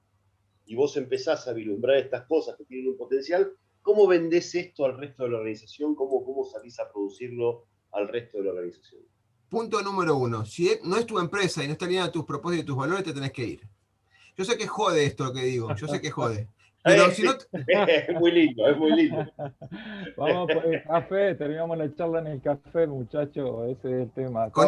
y vos empezás a vislumbrar estas cosas que tienen un potencial. ¿Cómo vendés esto al resto de la organización? ¿Cómo salís a producirlo al resto de la organización? Punto número 1. Si no es tu empresa y no está alineada a tus propósitos y tus valores, te tenés que ir. Yo sé que jode esto lo que digo, yo sé que jode. Pero si no... Es muy lindo, es muy lindo. Vamos por el café, terminamos la charla en el café, muchachos, ese es el tema. Con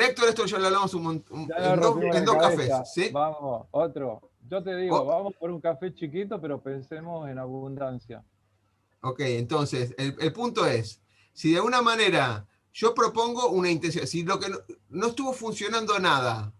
Héctor esto ya lo hablamos en dos cafés, ¿sí? Vamos, otro. Yo te digo, vamos por un café chiquito, pero pensemos en abundancia. Ok, entonces, el punto es, si de alguna manera yo propongo una intención, si lo que no estuvo funcionando nada,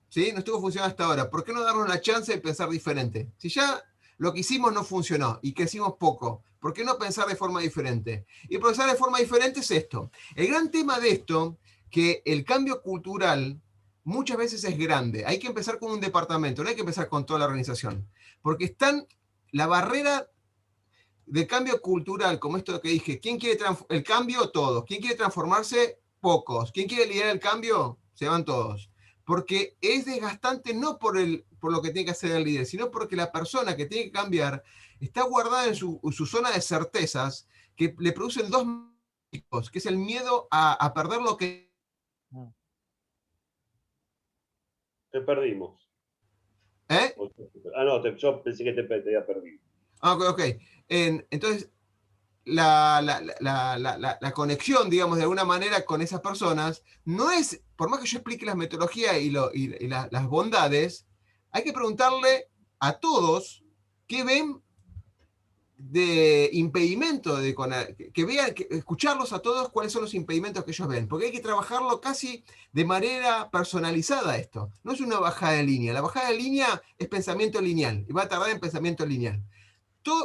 ¿sí? No estuvo funcionando hasta ahora, ¿por qué no darnos la chance de pensar diferente? Si ya lo que hicimos no funcionó y crecimos poco, ¿por qué no pensar de forma diferente? Y pensar de forma diferente es esto. El gran tema de esto, que el cambio cultural muchas veces es grande. Hay que empezar con un departamento, no hay que empezar con toda la organización. Porque la barrera de cambio cultural, como esto que dije, ¿quién quiere el cambio? Todos. ¿Quién quiere transformarse? Pocos. ¿Quién quiere liderar el cambio? Se van todos. Porque es desgastante no por lo que tiene que hacer el líder, sino porque la persona que tiene que cambiar está guardada en su zona de certezas que le producen dos miedos, que es el miedo a perder lo que... Te perdimos. ¿Eh? No, yo pensé que te había perdido. Ok. Entonces, la conexión, digamos, de alguna manera con esas personas, no es, por más que yo explique las metodologías y las bondades, hay que preguntarle a todos qué ven de impedimento, que vean, escucharlos a todos cuáles son los impedimentos que ellos ven, porque hay que trabajarlo casi de manera personalizada esto. No es una bajada de línea, la bajada de línea es pensamiento lineal, y va a tardar en pensamiento lineal.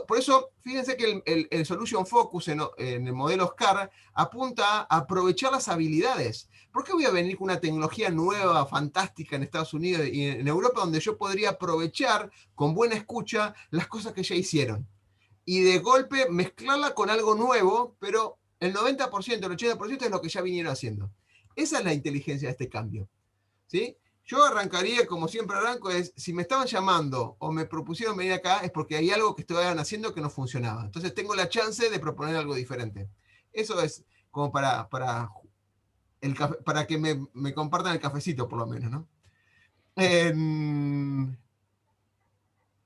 Por eso, fíjense que el Solution Focus en el modelo SCAR apunta a aprovechar las habilidades. ¿Por qué voy a venir con una tecnología nueva, fantástica en Estados Unidos y en Europa, donde yo podría aprovechar con buena escucha las cosas que ya hicieron? Y de golpe mezclarla con algo nuevo, pero el 90%, el 80% es lo que ya vinieron haciendo. Esa es la inteligencia de este cambio, ¿sí? Yo arrancaría, como siempre arranco, si me estaban llamando o me propusieron venir acá, es porque hay algo que estaban haciendo que no funcionaba. Entonces tengo la chance de proponer algo diferente. Eso es como para que me compartan el cafecito, por lo menos, ¿no?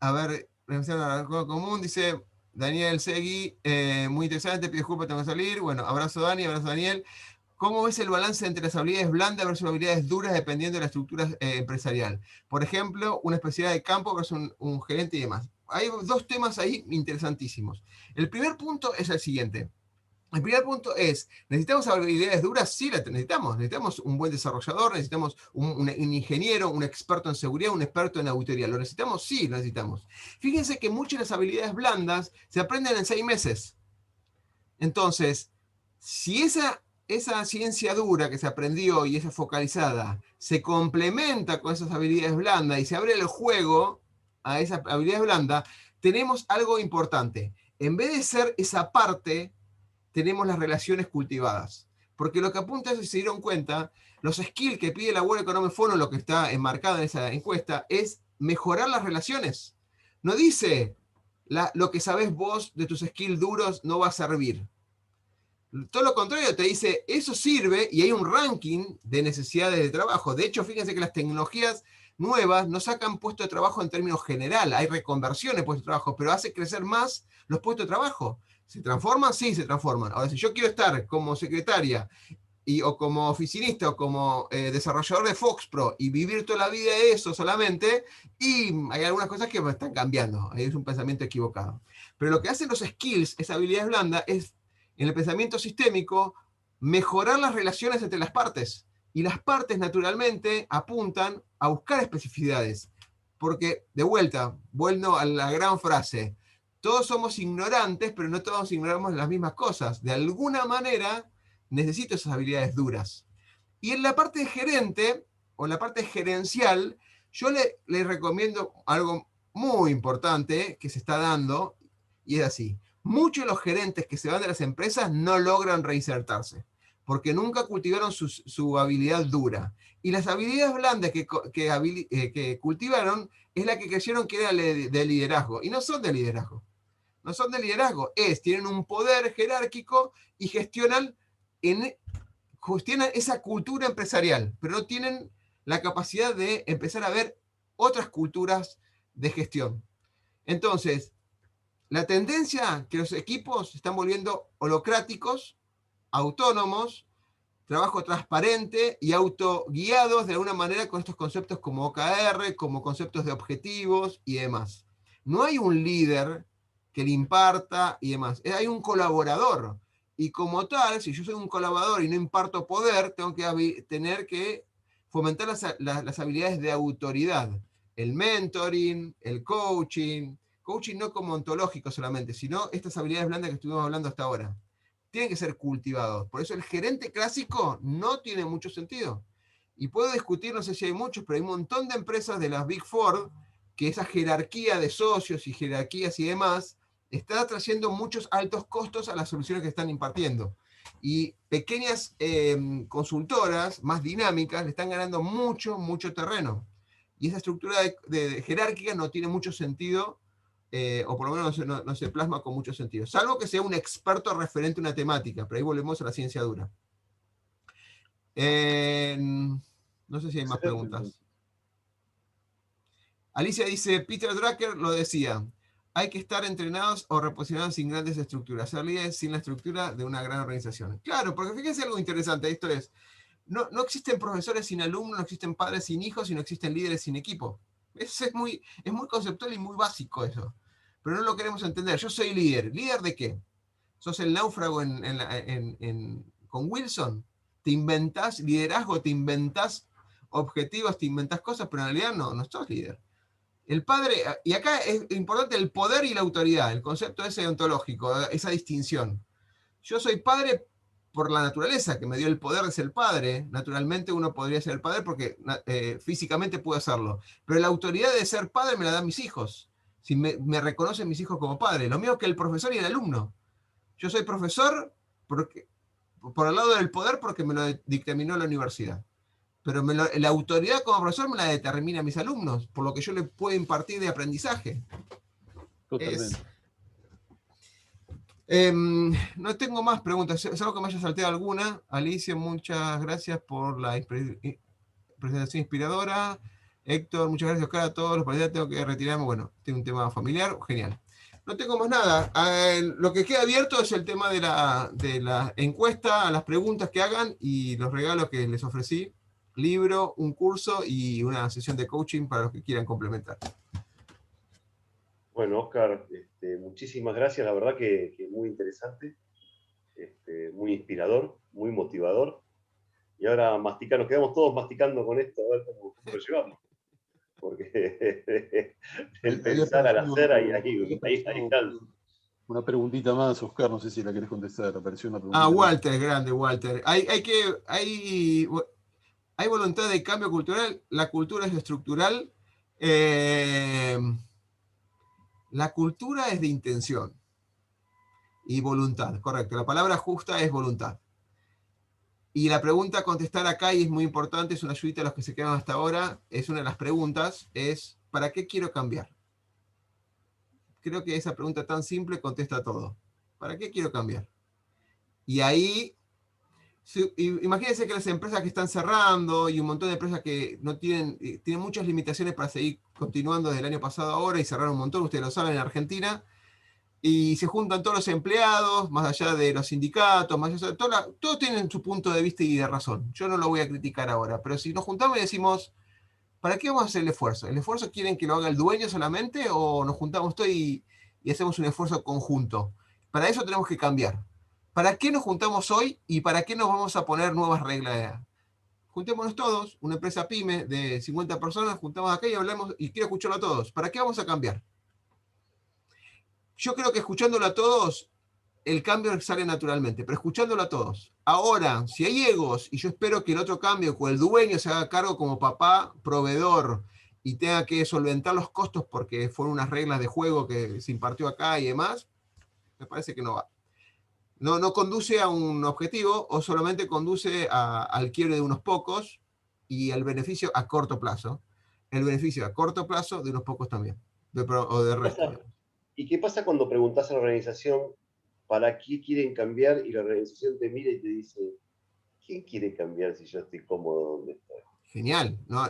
A ver, algo común, dice Daniel Segui, muy interesante, pido disculpas, tengo que salir. Bueno, abrazo Dani, abrazo Daniel. ¿Cómo ves el balance entre las habilidades blandas versus habilidades duras dependiendo de la estructura empresarial? Por ejemplo, una especialidad de campo versus un gerente y demás. Hay dos temas ahí interesantísimos. El primer punto es el siguiente. El primer punto es, ¿necesitamos habilidades duras? Sí, las necesitamos. Necesitamos un buen desarrollador, necesitamos un ingeniero, un experto en seguridad, un experto en auditoría. ¿Lo necesitamos? Sí, lo necesitamos. Fíjense que muchas de las habilidades blandas se aprenden en 6 meses. Entonces, si esa ciencia dura que se aprendió y esa focalizada se complementa con esas habilidades blandas y se abre el juego a esas habilidades blandas, tenemos algo importante. En vez de ser esa parte, tenemos las relaciones cultivadas. Porque lo que apunta es, si se dieron cuenta, los skills que pide la World Economic Forum, lo que está enmarcado en esa encuesta, es mejorar las relaciones. No dice lo que sabés vos de tus skills duros no va a servir. Todo lo contrario, te dice, eso sirve y hay un ranking de necesidades de trabajo. De hecho, fíjense que las tecnologías nuevas no sacan puestos de trabajo en términos general. Hay reconversión de puestos de trabajo, pero hace crecer más los puestos de trabajo. ¿Se transforman? Sí, se transforman. Ahora, si yo quiero estar como secretaria o como oficinista o como desarrollador de Foxpro y vivir toda la vida de eso solamente, y hay algunas cosas que me están cambiando. Ahí es un pensamiento equivocado. Pero lo que hacen los skills, esas habilidades blandas, es en el pensamiento sistémico mejorar las relaciones entre las partes. Y las partes naturalmente apuntan a buscar especificidades. Porque, de vuelta, vuelvo a la gran frase, todos somos ignorantes, pero no todos ignoramos las mismas cosas. De alguna manera, necesito esas habilidades duras. Y en la parte de gerente, o en la parte gerencial, yo le recomiendo algo muy importante que se está dando, y es así. Muchos de los gerentes que se van de las empresas no logran reinsertarse, porque nunca cultivaron su habilidad dura. Y las habilidades blandas que cultivaron es la que creyeron que era de liderazgo, y no son de liderazgo. No son de liderazgo, tienen un poder jerárquico y gestionan esa cultura empresarial, pero no tienen la capacidad de empezar a ver otras culturas de gestión. Entonces, la tendencia que los equipos se están volviendo holocráticos, autónomos, trabajo transparente y autoguiados de alguna manera con estos conceptos como OKR, como conceptos de objetivos y demás. No hay un líder que le imparta y demás. Hay un colaborador. Y como tal, si yo soy un colaborador y no imparto poder, tengo que tener que fomentar las habilidades de autoridad. El mentoring, el coaching. Coaching no como ontológico solamente, sino estas habilidades blandas que estuvimos hablando hasta ahora. Tienen que ser cultivados. Por eso el gerente clásico no tiene mucho sentido. Y puedo discutir, no sé si hay muchos, pero hay un montón de empresas de las Big Four que esa jerarquía de socios y jerarquías y demás está trayendo muchos altos costos a las soluciones que están impartiendo. Y pequeñas consultoras más dinámicas le están ganando mucho, mucho terreno. Y esa estructura de jerárquica no tiene mucho sentido, o por lo menos no se plasma con mucho sentido. Salvo que sea un experto referente a una temática, pero ahí volvemos a la ciencia dura. No sé si hay más preguntas. Alicia dice, Peter Drucker lo decía, hay que estar entrenados o reposicionados sin grandes estructuras, ser líderes sin la estructura de una gran organización. Claro, porque fíjense algo interesante, esto es, no existen profesores sin alumnos, no existen padres sin hijos, y no existen líderes sin equipo. Es muy conceptual y muy básico eso, pero no lo queremos entender. Yo soy líder. ¿Líder de qué? ¿Sos el náufrago con Wilson? ¿Te inventás liderazgo? ¿Te inventás objetivos? ¿Te inventás cosas? Pero en realidad no sos líder. El padre, y acá es importante el poder y la autoridad, el concepto ese ontológico, esa distinción. Yo soy padre por la naturaleza, que me dio el poder de ser padre. Naturalmente uno podría ser el padre porque físicamente puedo hacerlo. Pero la autoridad de ser padre me la dan mis hijos. Si me reconocen mis hijos como padre. Lo mismo que el profesor y el alumno. Yo soy profesor por el lado del poder porque me lo dictaminó la universidad. Pero la autoridad como profesor me la determina mis alumnos, por lo que yo les puedo impartir de aprendizaje. Totalmente. No tengo más preguntas, salvo que me haya salteado alguna. Alicia, muchas gracias por la presentación inspiradora. Héctor, muchas gracias, Oscar, a todos los partidarios. Tengo que retirarme, bueno, tengo un tema familiar, genial. No tengo más nada. Lo que queda abierto es el tema de la encuesta, las preguntas que hagan y los regalos que les ofrecí. Libro, un curso y una sesión de coaching para los que quieran complementar. Bueno, Oscar, muchísimas gracias, la verdad que muy interesante. muy inspirador, muy motivador. Y ahora nos quedamos todos masticando con esto, a ver cómo lo llevamos. Porque el pensar al hacer, ahí está. Una preguntita más, Oscar, no sé si la querés contestar. Apareció una preguntita más. Walter, grande, Walter. Hay voluntad de cambio cultural, la cultura es estructural. La cultura es de intención y voluntad, correcto. La palabra justa es voluntad. Y la pregunta a contestar acá, y es muy importante, es una ayudita a los que se quedan hasta ahora, es una de las preguntas, es ¿para qué quiero cambiar? Creo que esa pregunta tan simple contesta todo. ¿Para qué quiero cambiar? Y ahí, imagínense que las empresas que están cerrando y un montón de empresas que no tienen muchas limitaciones para seguir continuando desde el año pasado ahora y cerraron un montón, ustedes lo saben, en Argentina, y se juntan todos los empleados, más allá de los sindicatos, más allá de todos tienen su punto de vista y de razón. Yo no lo voy a criticar ahora, pero si nos juntamos y decimos, ¿para qué vamos a hacer el esfuerzo? ¿El esfuerzo quieren que lo haga el dueño solamente o nos juntamos todos y hacemos un esfuerzo conjunto? Para eso tenemos que cambiar. ¿Para qué nos juntamos hoy y para qué nos vamos a poner nuevas reglas? Juntémonos todos, una empresa pyme de 50 personas, juntamos acá y hablamos, y quiero escucharlo a todos. ¿Para qué vamos a cambiar? Yo creo que escuchándolo a todos, el cambio sale naturalmente, pero escuchándolo a todos. Ahora, si hay egos, y yo espero que el otro cambio, que el dueño se haga cargo como papá, proveedor, y tenga que solventar los costos porque fueron unas reglas de juego que se impartió acá y demás, me parece que no va. No conduce a un objetivo, o solamente conduce al quiebre de unos pocos y al beneficio a corto plazo. El beneficio a corto plazo de unos pocos también, o de resto. ¿Y qué pasa cuando preguntas a la organización para qué quieren cambiar y la organización te mira y te dice, ¿quién quiere cambiar si yo estoy cómodo donde estoy? Genial. ¿No?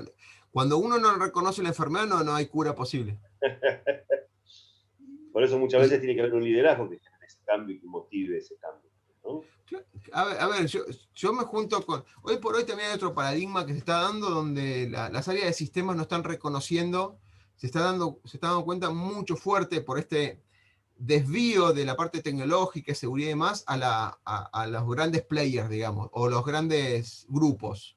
Cuando uno no reconoce la enfermedad, no hay cura posible. Por eso muchas veces tiene que haber un liderazgo que genere ese cambio y que motive ese cambio, ¿no? A ver, yo me junto con... Hoy por hoy también hay otro paradigma que se está dando donde las áreas de sistemas no están reconociendo, se está dando cuenta mucho fuerte por este desvío de la parte tecnológica, seguridad y demás, a los grandes players, digamos, o los grandes grupos,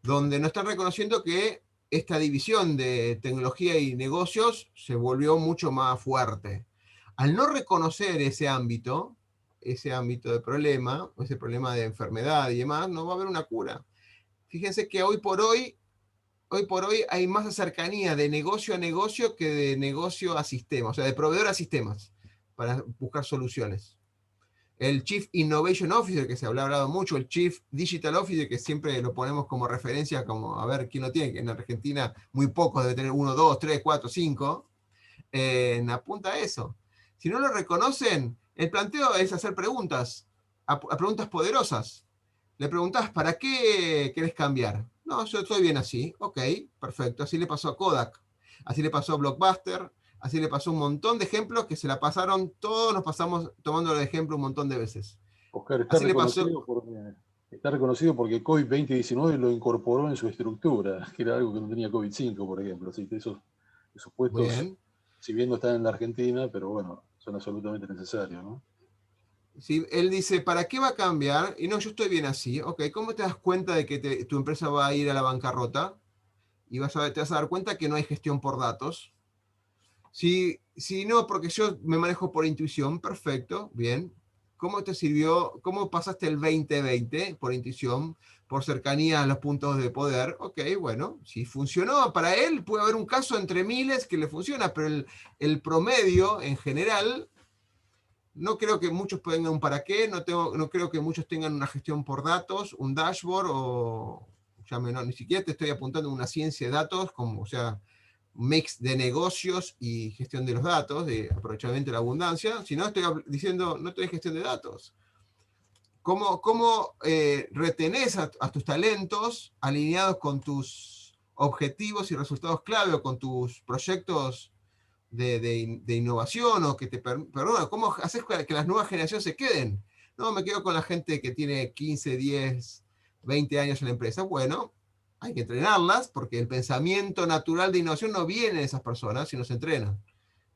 donde no están reconociendo que esta división de tecnología y negocios se volvió mucho más fuerte. Al no reconocer ese ámbito de problema, ese problema de enfermedad y demás, no va a haber una cura. Fíjense que hoy por hoy hay más cercanía de negocio a negocio que de negocio a sistema, o sea, de proveedor a sistemas, para buscar soluciones. El Chief Innovation Officer, que se ha hablado mucho, el Chief Digital Officer, que siempre lo ponemos como referencia, como a ver quién lo tiene, que en Argentina muy pocos, debe tener 1, 2, 3, 4, 5, apunta a eso. Si no lo reconocen, el planteo es hacer preguntas, a preguntas poderosas. Le preguntás, ¿para qué querés cambiar? No, yo estoy bien así. Ok, perfecto. Así le pasó a Kodak, así le pasó a Blockbuster, así le pasó un montón de ejemplos que se la pasaron, todos nos pasamos tomándolo de ejemplo un montón de veces. Oscar, está reconocido porque COVID-2019 lo incorporó en su estructura, que era algo que no tenía COVID-5, por ejemplo. Así que esos puestos, bien, si bien no están en la Argentina, pero bueno, son absolutamente necesarios, ¿no? Sí, él dice, ¿para qué va a cambiar? Y no, yo estoy bien así. Ok, ¿cómo te das cuenta de que tu empresa va a ir a la bancarrota? Y te vas a dar cuenta que no hay gestión por datos. Si no, porque yo me manejo por intuición, perfecto, bien. ¿Cómo te sirvió? ¿Cómo pasaste el 2020 por intuición, por cercanía a los puntos de poder? Ok, bueno, si funcionó para él, puede haber un caso entre miles que le funciona, pero el promedio en general, no creo que muchos tengan un para qué, no creo que muchos tengan una gestión por datos, un dashboard, o ni siquiera te estoy apuntando a una ciencia de datos, como, o sea, mix de negocios y gestión de los datos, de aprovechamiento de la abundancia, si no estoy diciendo, no estoy en gestión de datos. ¿Cómo retenés a tus talentos alineados con tus objetivos y resultados clave o con tus proyectos de innovación o que perdona, ¿cómo haces que las nuevas generaciones se queden? No, me quedo con la gente que tiene 15, 10, 20 años en la empresa. Bueno, hay que entrenarlas porque el pensamiento natural de innovación no viene de esas personas, sino se entrena.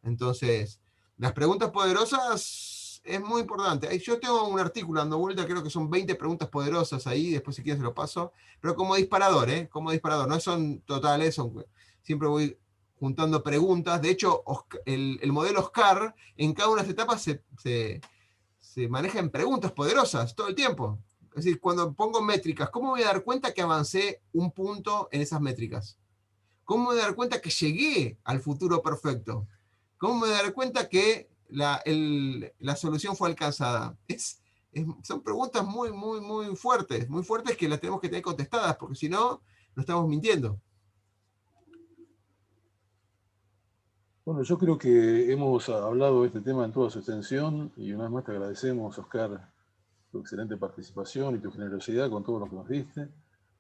Entonces, las preguntas poderosas es muy importante. Yo tengo un artículo dando vuelta, creo que son 20 preguntas poderosas ahí, después si quieres se lo paso, pero como disparador, ¿eh? Como disparador, no son totales, siempre voy juntando preguntas. De hecho, el modelo Oscar, en cada una de las etapas se maneja en preguntas poderosas todo el tiempo. Es decir, cuando pongo métricas, ¿cómo me voy a dar cuenta que avancé un punto en esas métricas? ¿Cómo me voy a dar cuenta que llegué al futuro perfecto? ¿Cómo me voy a dar cuenta que la solución fue alcanzada? Son preguntas muy fuertes que las tenemos que tener contestadas, porque si no, no estamos mintiendo. Bueno, yo creo que hemos hablado de este tema en toda su extensión y una vez más te agradecemos, Oscar, tu excelente participación y tu generosidad con todo lo que nos diste.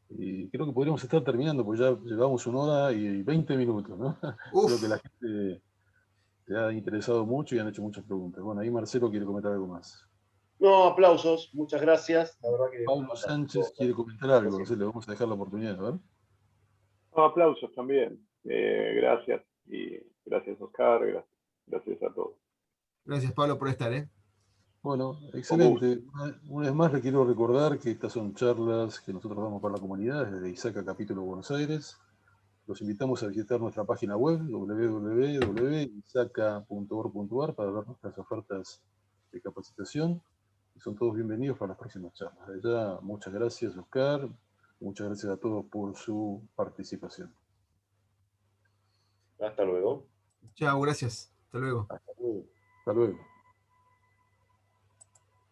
Y creo que podríamos estar terminando, porque ya llevamos 1 hora y 20 minutos, ¿no? Creo que la Uf, gente te ha interesado mucho y han hecho muchas preguntas. Bueno, ahí Marcelo quiere comentar algo más. No, aplausos, muchas gracias. La verdad que Pablo Sánchez quiere comentar algo, no sé, le vamos a dejar la oportunidad, a ver. No, aplausos también. Gracias. Y gracias, Oscar. Gracias a todos. gracias Pablo por estar, ¿eh? Bueno, excelente. Una vez más le quiero recordar que estas son charlas que nosotros damos para la comunidad desde ISACA Capítulo Buenos Aires. Los invitamos a visitar nuestra página web www.isaca.org.ar para ver nuestras ofertas de capacitación. Y son todos bienvenidos para las próximas charlas. De ya, muchas gracias, Oscar. Muchas gracias a todos por su participación. Hasta luego. Chao, gracias. Hasta luego. Hasta luego. Hasta luego.